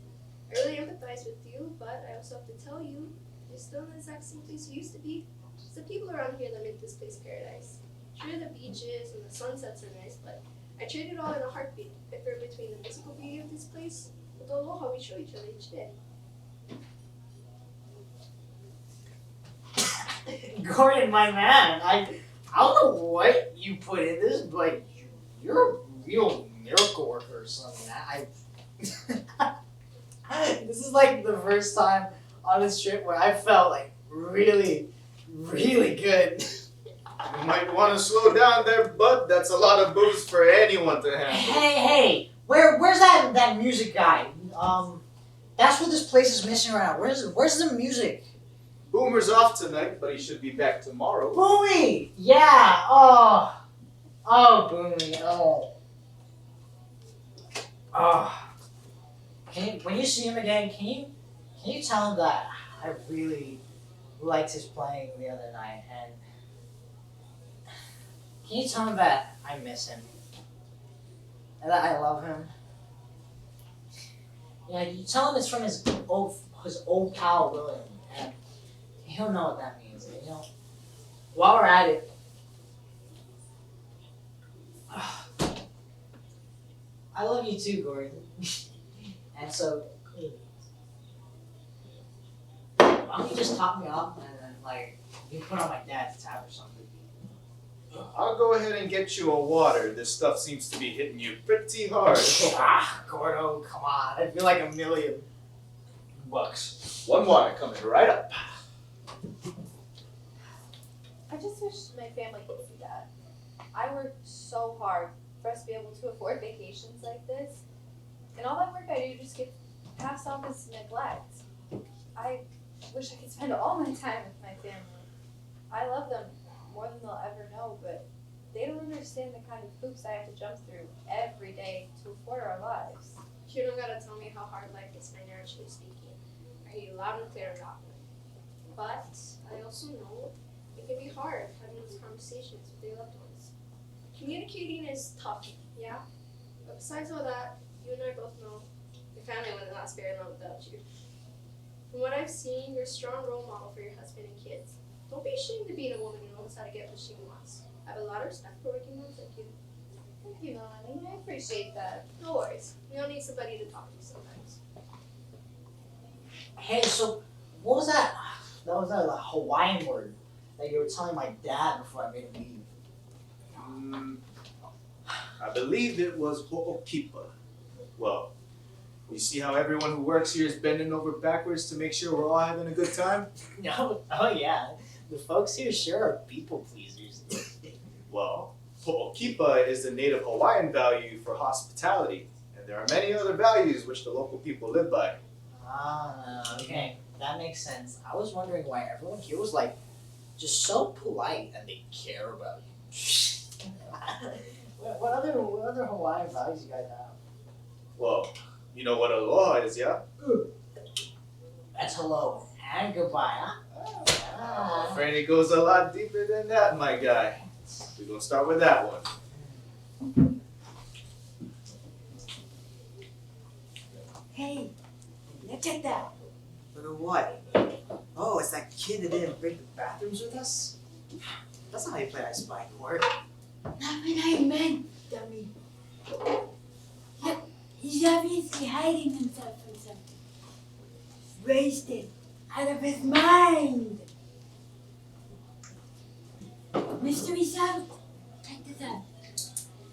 I really empathize with you, but I also have to tell you, you're still in the exact same place you used to be. It's the people around here that make this place paradise. Sure, the beaches and the sunsets are nice, but I trade it all in a heartbeat if they're between the physical beauty of this place and the aloha we show each other each day. Gordon, my man, I don't know what you put in this, but you're a real miracle worker or something. This is like the first time on this trip where I felt like really, really good. You might want to slow down there, bud. That's a lot of booze for anyone to handle. Hey, where's that music guy? That's what this place is missing right now. Where's the music? Boomer's off tonight, but he should be back tomorrow. Boomy! Yeah, oh, Boomy, oh. When you see him again, can you tell him that I really liked his playing the other night, and can you tell him that I miss him and that I love him? Yeah, you tell him it's from his old pal William, and he'll know what that means. And, while we're at it, I love you too, Gordon. And so, why don't you just top me up and then, you put on my dad's tab or something? I'll go ahead and get you a water. This stuff seems to be hitting you pretty hard. Gordo, come on. I feel like $1,000,000. One water coming right up. I just wish my family could see that. I worked so hard for us to be able to afford vacations like this. And all that work I do just gets passed off as neglect. I wish I could spend all my time with my family. I love them more than they'll ever know, but they don't understand the kind of hoops I have to jump through every day to afford our lives. You don't gotta tell me how hard life is financially speaking. I hear you loud and clear about it. But I also know it can be hard having those conversations with your loved ones. Communicating is tough, yeah? But besides all that, you and I both know your family wouldn't last very long without you. From what I've seen, you're a strong role model for your husband and kids. Don't be ashamed to be a woman who knows how to get what she wants. I have a lot of respect for working moms like you. Thank you, Melanie. I appreciate that. No worries. We all need somebody to talk to sometimes. Hey, so what was that? That was that Hawaiian word that you were telling my dad before I made him leave. I believe it was ho'okipa. Well, you see how everyone who works here is bending over backwards to make sure we're all having a good time? No, oh yeah, the folks here sure are people pleasers. Well, ho'okipa is the native Hawaiian value for hospitality, and there are many other values which the local people live by. Ah, okay, that makes sense. I was wondering why everyone here was like just so polite and they care about you. what other Hawaiian values you guys have? Well, you know what aloha is, yeah? That's hello and goodbye, huh? I'm afraid it goes a lot deeper than that, my guy. We're gonna start with that one. Hey, look at that. Look at what? Oh, it's that kid that didn't break the bathrooms with us? That's not how you play I Spy Court. Not what I meant, dummy. Look, he's obviously hiding himself from something. Wasted. Out of his mind. Mystery solved. Check this out.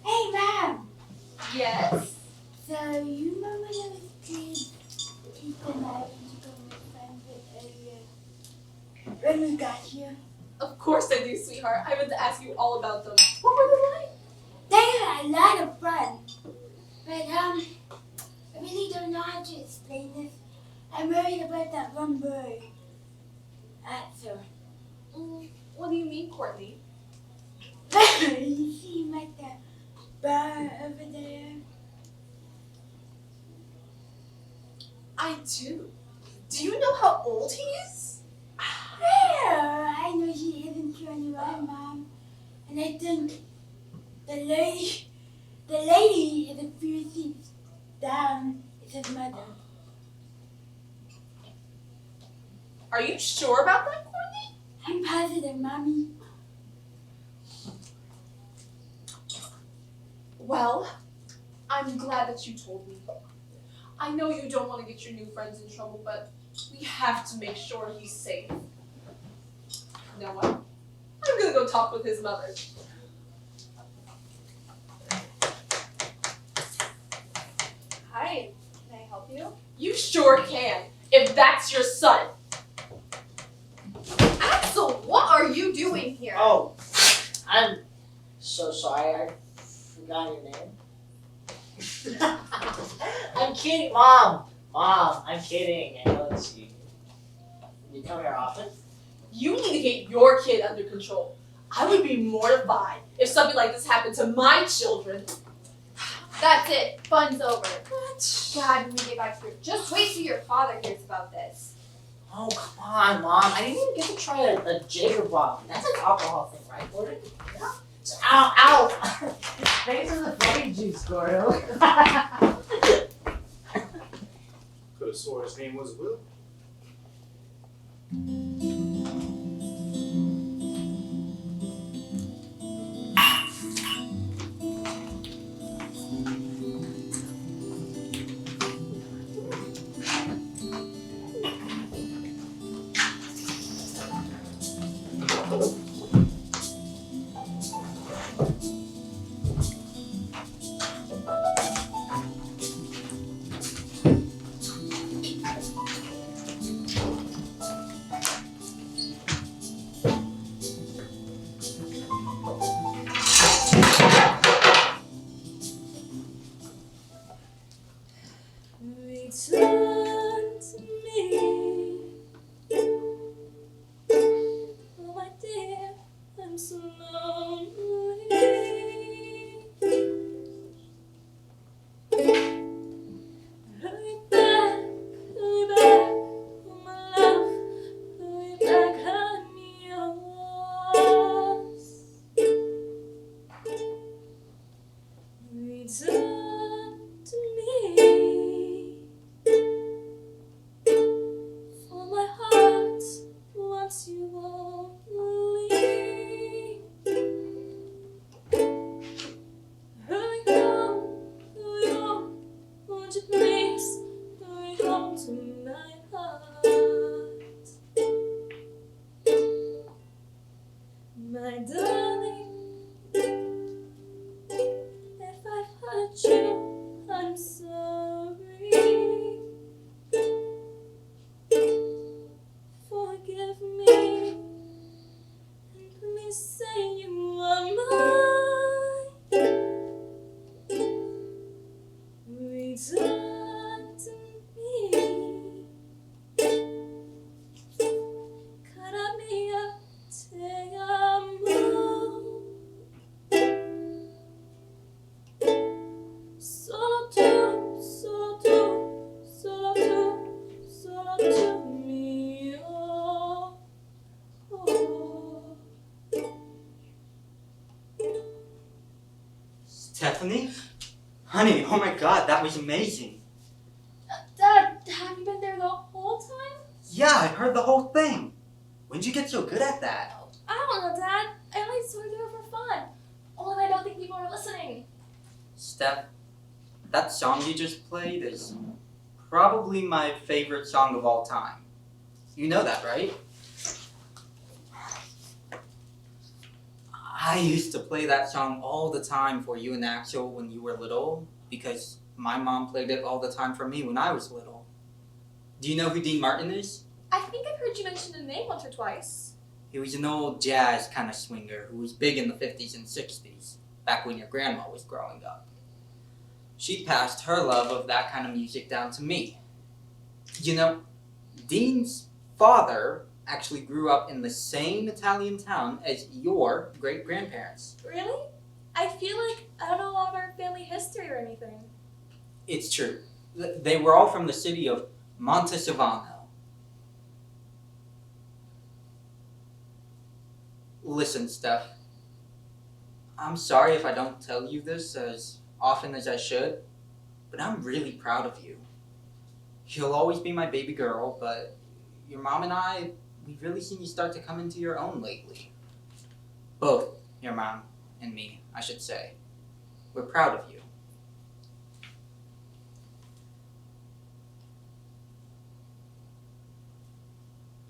Hey, Mom! Yes. So, you remember when I was a kid, Keith and I went to go make friends with when we got here? Of course I do, sweetheart. I meant to ask you all about them. What were they like? They had a lot of fun. But, I really don't know how to explain this. I'm worried about that one bird. So, What do you mean, Courtney? you see him at the bar over there? I do. Do you know how old he is? Yeah, I know she isn't showing around, Mom. And I think the lady is a few seats down is his mother. Are you sure about that, Courtney? I'm positive, Mommy. Well, I'm glad that you told me. I know you don't want to get your new friends in trouble, but we have to make sure he's safe. You know what? I'm gonna go talk with his mother. Hi, can I help you? You sure can, if that's your son. Axel, what are you doing here? Oh, I'm so sorry. I forgot your name. I'm kidding, Mom. Mom, I'm kidding. I know it's you. You come here often? You need to get your kid under control. I would be mortified if something like this happened to my children. That's it. Fun's over. What? God, when we get back here, just wait till your father hears about this. Oh, come on, Mom. I didn't even get to try a Jager bomb. That's an alcohol thing, right, Gordon? Yeah. Ow, ow! Thanks for the funny juice, Gordon. Could have swore his name was Will. Return to me. Oh, my dear, I'm so lonely. Hurry back, oh my love. Hurry back, I'm yours. won't you please hurry home to my heart? My darling, if I've hurt you, I'm sorry. Forgive me, and please say you are mine. Return to me. Cara mia, te amo. Solo tu, solo tu, solo tu, solo tu mio. Oh. Stephanie? Honey, oh my god, that was amazing. Dad, have you been there the whole time? Yeah, I heard the whole thing. When'd you get so good at that? I don't know, Dad. I only sort of do it for fun. Only I don't think people are listening. Steph, that song you just played is probably my favorite song of all time. You know that, right? I used to play that song all the time for you and Axel when you were little because my mom played it all the time for me when I was little. Do you know who Dean Martin is? I think I've heard you mention the name once or twice. He was an old jazz kind of swinger who was big in the 50s and 60s, back when your grandma was growing up. She passed her love of that kind of music down to me. You know, Dean's father actually grew up in the same Italian town as your great-grandparents. Really? I feel like I don't know a lot of our family history or anything. It's true. They were all from the city of Montesavano. Listen, Steph. I'm sorry if I don't tell you this as often as I should, but I'm really proud of you. You'll always be my baby girl, but your mom and I, we've really seen you start to come into your own lately. Both your mom and me, I should say. We're proud of you.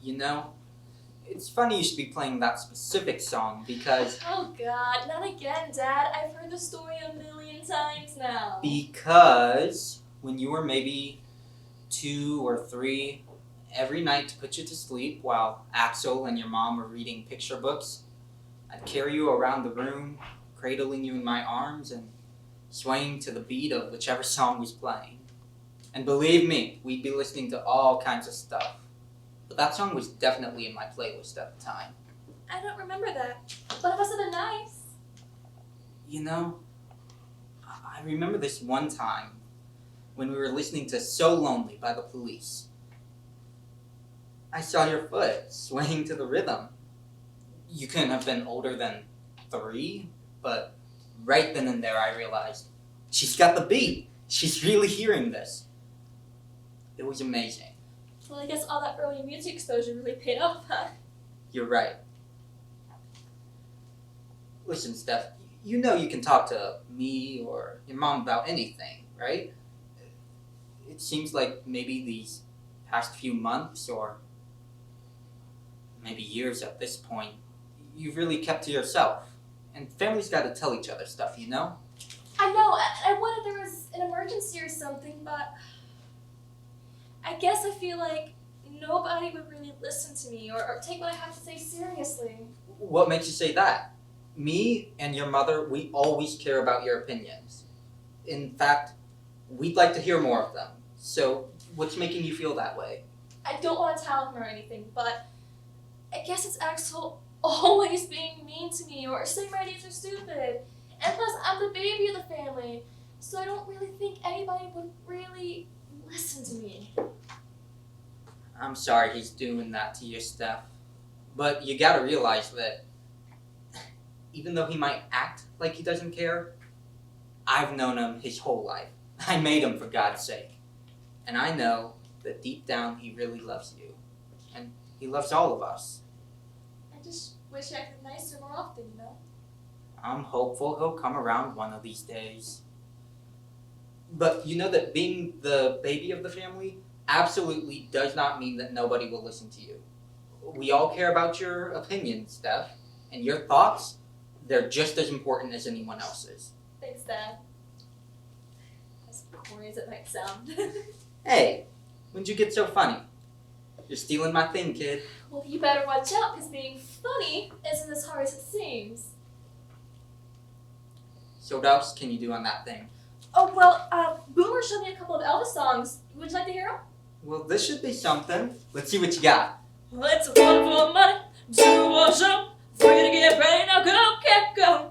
You know, it's funny you should be playing that specific song because Oh God, not again, Dad. I've heard the story a million times now. when you were maybe 2 or 3, every night to put you to sleep while Axel and your mom were reading picture books, I'd carry you around the room, cradling you in my arms and swaying to the beat of whichever song was playing. And believe me, we'd be listening to all kinds of stuff. But that song was definitely in my playlist at the time. I don't remember that, but it must have been nice. You know, I remember this one time when we were listening to So Lonely by the Police. I saw your foot swaying to the rhythm. You couldn't have been older than 3, but right then and there I realized, she's got the beat. She's really hearing this. It was amazing. Well, I guess all that early music exposure really paid off, huh? You're right. Listen, Steph, you know you can talk to me or your mom about anything, right? It seems like maybe these past few months or maybe years at this point, you've really kept to yourself. And families gotta tell each other stuff, you know? I know, I wanted there was an emergency or something, but I guess I feel like nobody would really listen to me or take what I have to say seriously. What makes you say that? Me and your mother, we always care about your opinions. In fact, we'd like to hear more of them. So, what's making you feel that way? I don't want to tell him or anything, but I guess it's Axel always being mean to me or saying my ideas are stupid. And plus, I'm the baby of the family, so I don't really think anybody would really listen to me. I'm sorry he's doing that to you, Steph. But you gotta realize that even though he might act like he doesn't care, I've known him his whole life. I made him, for God's sake. And I know that deep down he really loves you. And he loves all of us. I just wish I could be nicer more often, you know? I'm hopeful he'll come around one of these days. But you know that being the baby of the family absolutely does not mean that nobody will listen to you. We all care about your opinion, Steph, and your thoughts, they're just as important as anyone else's. Thanks, Dad. As corny as it might sound. Hey, when'd you get so funny? You're stealing my thing, kid. Well, you better watch out, because being funny isn't as hard as it seems. So what else can you do on that thing? Oh, well, Boomer showed me a couple of Elvis songs. Would you like to hear them? Well, this should be something. Let's see what you got. Well, it's one for money, two for show, three to get ready, now go, get go.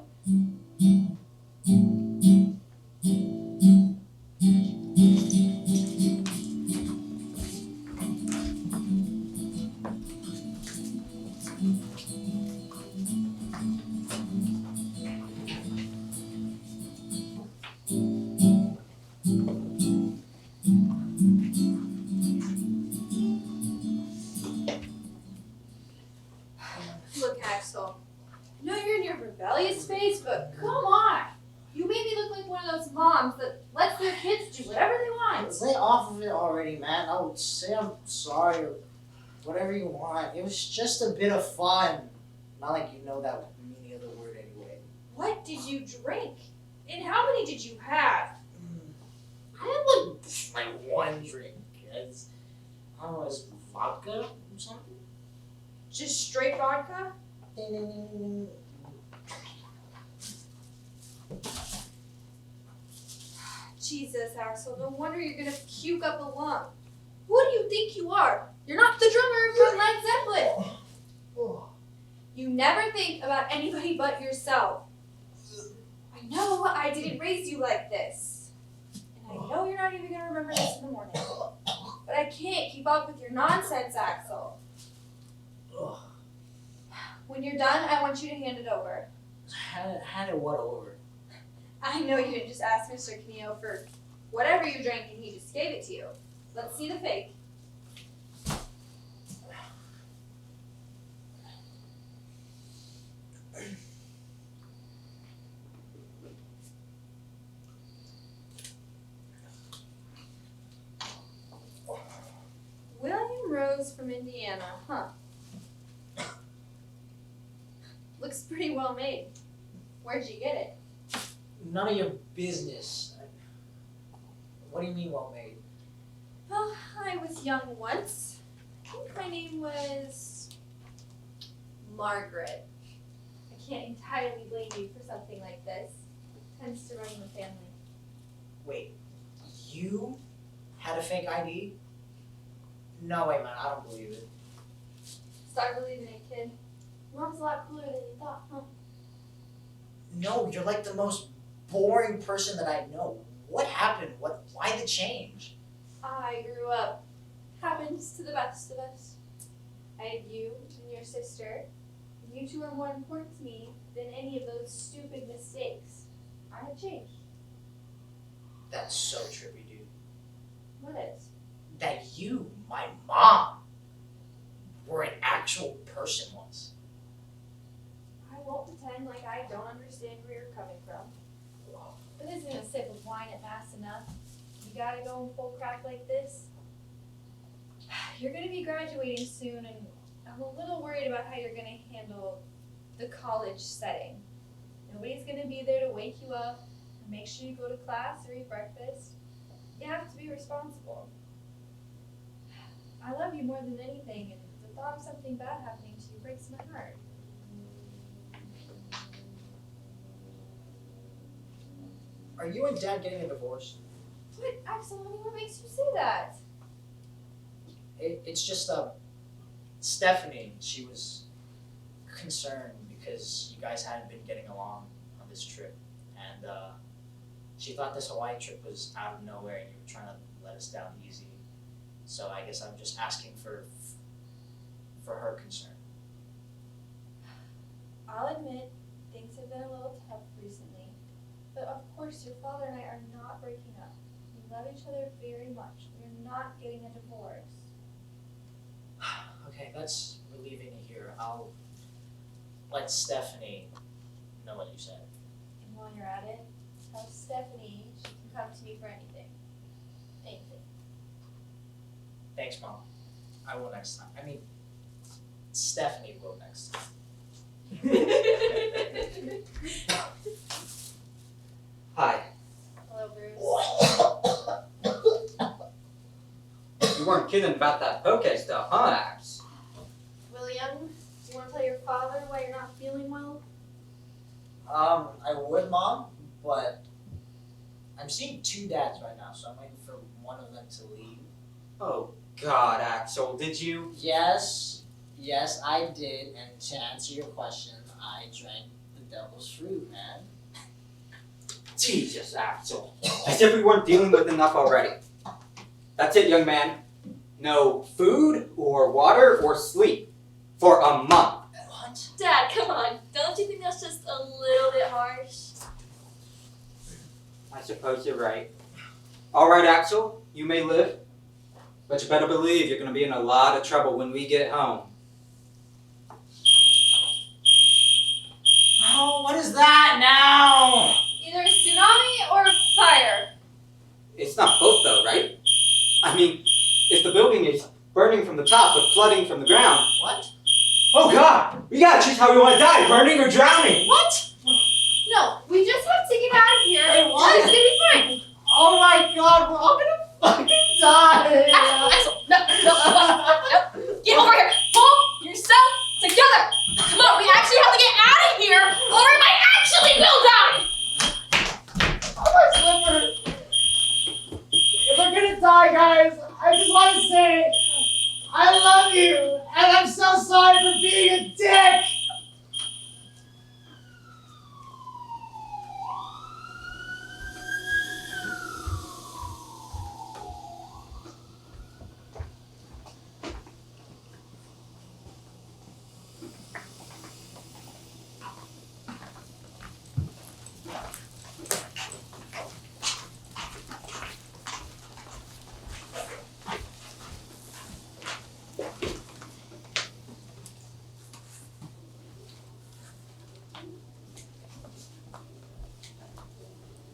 Look, Axel. I know you're in your rebellious phase, but come on. You made me look like one of those moms that lets their kids do whatever they want. Lay off of it already, man. I would say I'm sorry or whatever you want. It was just a bit of fun. Not like you know that meaning of the word anyway. What did you drink? And how many did you have? I had like one drink. It's, I don't know, it's vodka or something? Just straight vodka? Jesus, Axel, no wonder you're gonna puke up a lung. Who do you think you are? You're not the drummer for Led Zeppelin. You never think about anybody but yourself. I know I didn't raise you like this. And I know you're not even gonna remember this in the morning. But I can't keep up with your nonsense, Axel. When you're done, I want you to hand it over. Hand it what over? I know you didn't just ask Mr. Canio for whatever you drank and he just gave it to you. Let's see the fake. William Rose from Indiana, huh? Looks pretty well made. Where'd you get it? None of your business. What do you mean well made? Well, I was young once. I think my name was Margaret. I can't entirely blame you for something like this. It tends to run in the family. Wait, you had a fake ID? No way, man, I don't believe it. Start believing it, kid. Mom's a lot cooler than you thought, huh? No, you're like the most boring person that I know. What happened? Why the change? I grew up. Happens to the best of us. I had you and your sister. And you two are more important to me than any of those stupid mistakes. I had changed. That's so trippy, dude. What is? That you, my mom, were an actual person once. I won't pretend like I don't understand where you're coming from. But isn't a sip of wine at mass enough? You gotta go in full crack like this? You're gonna be graduating soon, and I'm a little worried about how you're gonna handle the college setting. Nobody's gonna be there to wake you up and make sure you go to class or eat breakfast. You have to be responsible. I love you more than anything, and the thought of something bad happening to you breaks my heart. Are you and Dad getting a divorce? What, Axel, honey, what makes you say that? It's just Stephanie. She was concerned because you guys hadn't been getting along on this trip, and she thought this Hawaii trip was out of nowhere, and you were trying to let us down easy. So I guess I'm just asking for her concern. I'll admit, things have been a little tough recently. But of course, your father and I are not breaking up. We love each other very much. We're not getting a divorce. Okay, that's relieving to hear. I'll let Stephanie know what you said. And while you're at it, tell Stephanie she can come to me for anything. Anything. Thanks, Mom. I will next time. I mean, Stephanie will next time. Hi. Hello, Bruce. You weren't kidding about that poke stuff, huh, Axe? William, do you want to tell your father why you're not feeling well? I would, Mom, but I'm seeing two dads right now, so I'm waiting for one of them to leave. Oh, God, Axel, did you? Yes, I did, and to answer your question, I drank the devil's fruit, man. Jesus, Axel. As if we weren't dealing with enough already. That's it, young man. No food, or water, or sleep. For a month. What? Dad, come on. Don't you think that's just a little bit harsh? I suppose you're right. Alright, Axel, you may live. But you better believe you're gonna be in a lot of trouble when we get home. Oh, what is that now? Either tsunami or fire. It's not both though, right? I mean, if the building is burning from the top but flooding from the ground. What? Oh God! We gotta choose how we want to die, burning or drowning! What? No, we just have to get out of here. Wait, what? It's gonna be fine. Oh my God, we're all gonna fucking die! Axel, no. Get over here. Pull yourself together. Come on, we actually have to get out of here, or we might actually will die. Oh my slipper! If we're gonna die, guys, I just want to say I love you, and I'm so sorry for being a dick.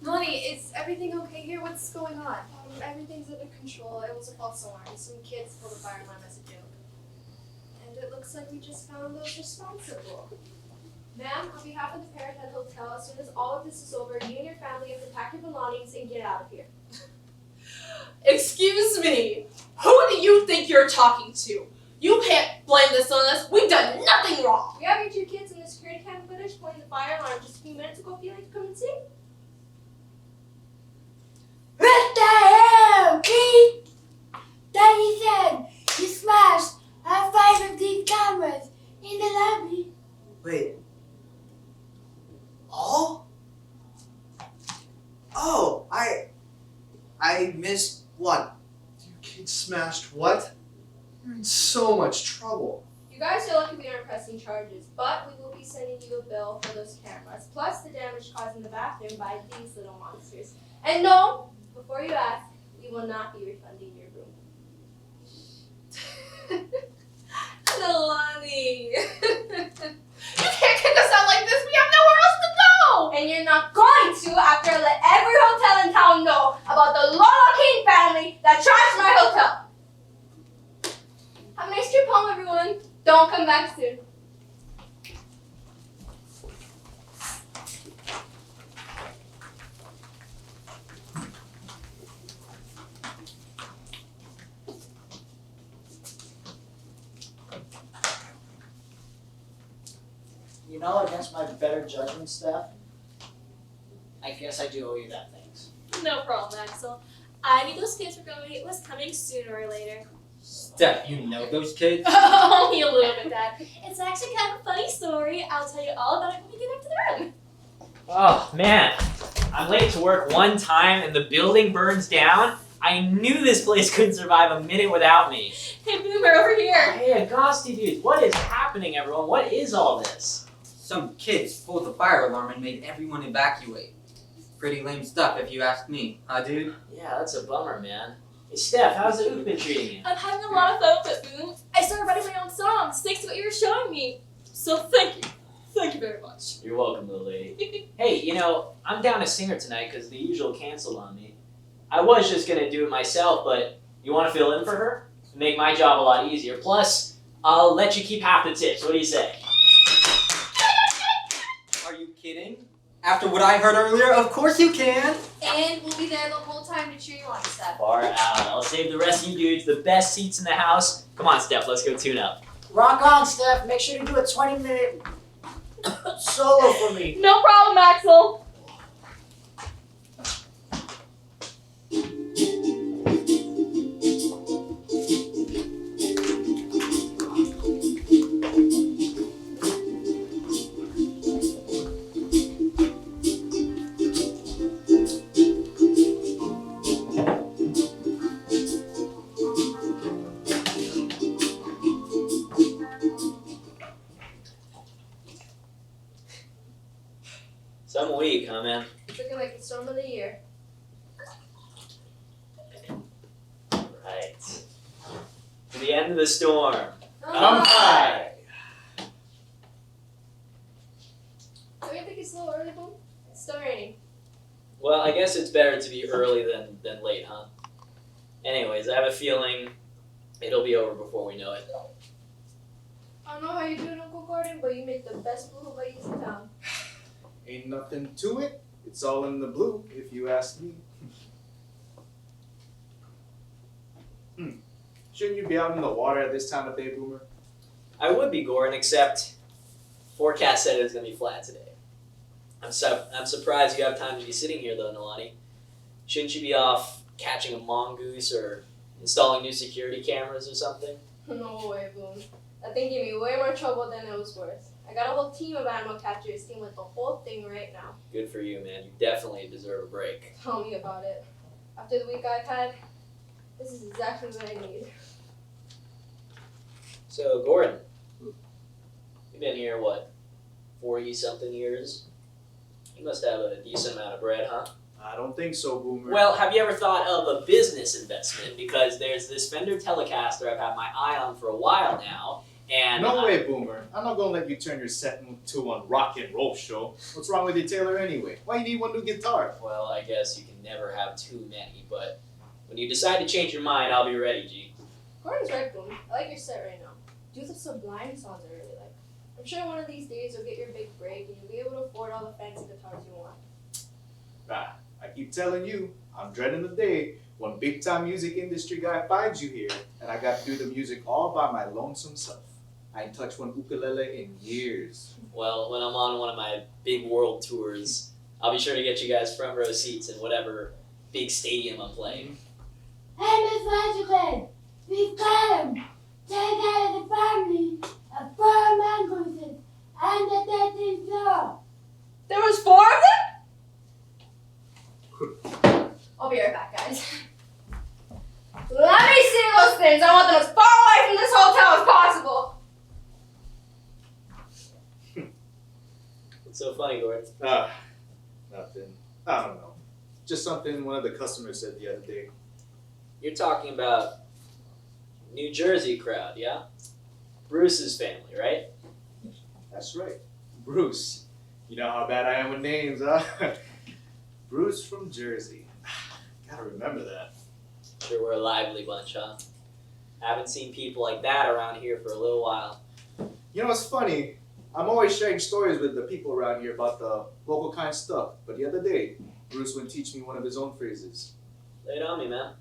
Honey, is everything okay here? What's going on? Everything's under control. It was a false alarm. Some kids pulled a fire alarm as a joke. And it looks like we just found those responsible. Ma'am, on behalf of the Parrot Hotel, as soon as all of this is over, you and your family have to pack your belongings and get out of here. Excuse me. Who do you think you're talking to? You can't blame this on us. We've done nothing wrong. We have your two kids in the security cam footage playing the fire alarm just a few minutes ago. If you'd like to come and see. What the hell, Keith? Daddy said you smashed all 5 of these cameras in the lobby. Wait. All? Oh, I missed one. You kids smashed what? You're in so much trouble. You guys are lucky we aren't pressing charges, but we will be sending you a bill for those cameras, plus the damage caused in the bathroom by these little monsters. And no, before you ask, we will not be refunding your room. Nalani. You can't kick us out like this. We have nowhere else to go. And you're not going to after I let every hotel in town know about the Lola King family that trashed my hotel. Have a nice trip home, everyone. Don't come back soon. You know, against my better judgment, Steph, I guess I do owe you that thanks. No problem, Axel. I knew those kids were going to was coming sooner or later. Steph, you know those kids? Only a little bit, Dad. It's actually kind of a funny story. I'll tell you all about it when we get back to the room. Oh, man. I'm late to work one time and the building burns down. I knew this place couldn't survive a minute without me. Hey, Boomer, over here. Hey, Agosti dudes, what is happening, everyone? What is all this? Some kids pulled the fire alarm and made everyone evacuate. Pretty lame stuff if you ask me, huh, dude? Yeah, that's a bummer, man. Hey, Steph, how's the oop been treating you? I'm having a lot of fun with it, Boom. I started writing my own songs thanks to what you were showing me. So thank you. Thank you very much. You're welcome, little lady. Hey, you know, I'm down a singer tonight because the usual canceled on me. I was just gonna do it myself, but you want to fill in for her? Make my job a lot easier. Plus, I'll let you keep half the tips. What do you say? Are you kidding? After what I heard earlier, of course you can. And we'll be there the whole time to cheer you on, Steph. Far out. I'll save the rest of you dudes the best seats in the house. Come on, Steph, let's go tune up. Rock on, Steph. Make sure to do a 20-minute solo for me. No problem, Axel. Some week, huh, man? It's looking like the storm of the year. Right. To the end of the storm. Come by. Don't you think it's a little early, Boom? It's still raining. Well, I guess it's better to be early than late, huh? Anyways, I have a feeling it'll be over before we know it. I don't know how you're doing, Uncle Gordon, but you make the best blue Hawaii's in town. Ain't nothing to it. It's all in the blue, if you ask me. Shouldn't you be out in the water at this time of day, Boomer? I would be, Gordon, except forecast said it was going to be flat today. I'm surprised you have time to be sitting here, though, Nalani. Shouldn't you be off catching a mongoose or installing new security cameras or something? No way, Boom. That thing gave me way more trouble than it was worth. I got a whole team of animal catchers dealing with the whole thing right now. Good for you, man. You definitely deserve a break. Tell me about it. After the week I've had, this is exactly what I need. So, Gordon, you've been here, what, 40-something years? You must have a decent amount of bread, huh? I don't think so, Boomer. Well, have you ever thought of a business investment? Because there's this Fender Telecaster I've had my eye on for a while now, and No way, Boomer. I'm not gonna let you turn your set to one rock and roll show. What's wrong with your Taylor anyway? Why you need one new guitar? Well, I guess you can never have too many, but when you decide to change your mind, I'll be ready, G. Gordon's right, Boom. I like your set right now. Do the Sublime songs I really like. I'm sure one of these days you'll get your big break and you'll be able to afford all the fancy guitars you want. I keep telling you, I'm dreading the day when big time music industry guy finds you here and I got to do the music all by my lonesome self. I ain't touched one ukulele in years. Well, when I'm on one of my big world tours, I'll be sure to get you guys front row seats in whatever big stadium I'm playing. Hey, Miss Magical, we've got him. Take out of the family of 4 mongooses and the 13th floor. There was 4 of them? I'll be right back, guys. Let me see those things. I want them as far away from this hotel as possible. What's so funny, Gordon? Nothing. I don't know. Just something one of the customers said the other day. You're talking about New Jersey crowd, yeah? Bruce's family, right? That's right. Bruce. You know how bad I am with names, huh? Bruce from Jersey. Gotta remember that. Sure, we're a lively bunch, huh? Haven't seen people like that around here for a little while. You know what's funny? I'm always sharing stories with the people around here about the local kind stuff. But the other day, Bruce would teach me one of his own phrases. Lay it on me, man.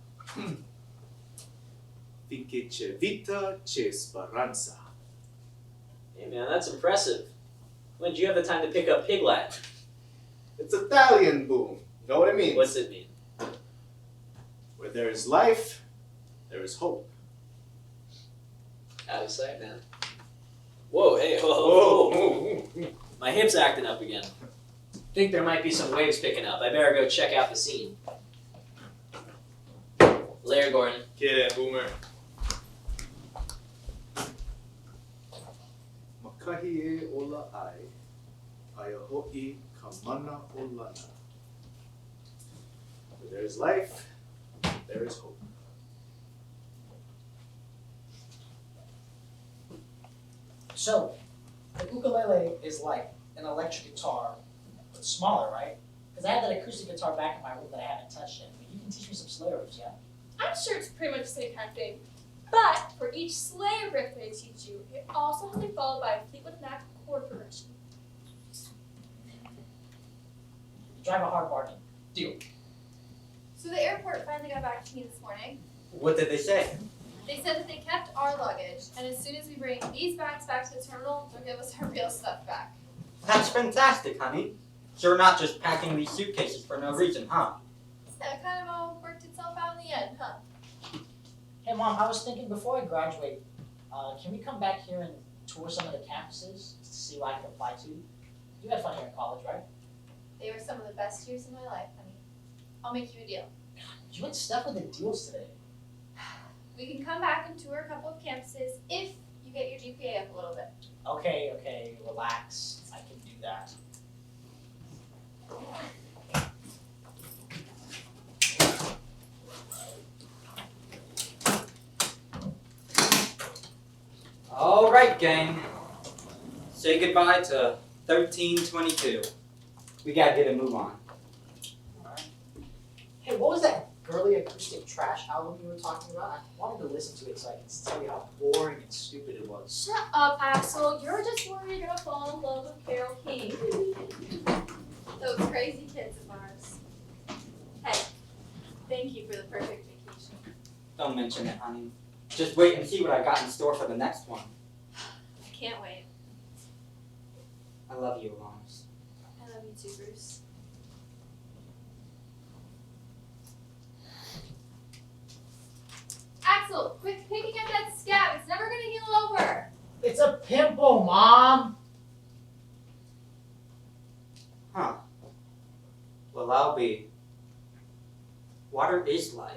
Finché c'è vita, c'è speranza. Hey, man, that's impressive. When did you have the time to pick up Pig Latin? It's Italian, Boom. You know what it means? What's it mean? Where there is life, there is hope. Out of sight, man. Whoa, hey, whoa. My hip's acting up again. Think there might be some waves picking up. I better go check out the scene. Later, Gordon. Yeah, Boomer. Makahi ola ai, ayaho'i kamana olana. Where there is life, there is hope. So, the ukulele is like an electric guitar, but smaller, right? Because I have that acoustic guitar back in my room that I haven't touched yet. But you can teach me some Slayer riffs, yeah? I'm sure it's pretty much the same kind of thing. But for each Slayer riff they teach you, it also has to be followed by a Fleetwood Mac chord progression. You drive a hard bargain. Deal. So the airport finally got back to me this morning. What did they say? They said that they kept our luggage, and as soon as we bring these bags back to the terminal, they'll give us our real stuff back. That's fantastic, honey. So we're not just packing these suitcases for no reason, huh? Yeah, it kind of all worked itself out in the end, huh? Hey, Mom, I was thinking before I graduate, can we come back here and tour some of the campuses to see what I can apply to? You had fun here in college, right? They were some of the best years of my life, honey. I'll make you a deal. You went stuck with the deals today. We can come back and tour a couple of campuses if you get your GPA up a little bit. Okay, relax. I can do that. All right, gang. Say goodbye to 1322. We gotta get a move on. Alright. Hey, what was that girly acoustic trash album you were talking about? I wanted to listen to it so I can tell you how boring and stupid it was. Shut up, Axel. You're just worried you're gonna fall in love with Carol King. Those crazy kids of ours. Hey, thank you for the perfect vacation. Don't mention it, honey. Just wait and see what I got in store for the next one. I can't wait. I love you, Alonso. I love you too, Bruce. Axel, quit picking at that scab. It's never gonna heal over. It's a pimple, Mom! Huh. Well, I'll be. Water is life.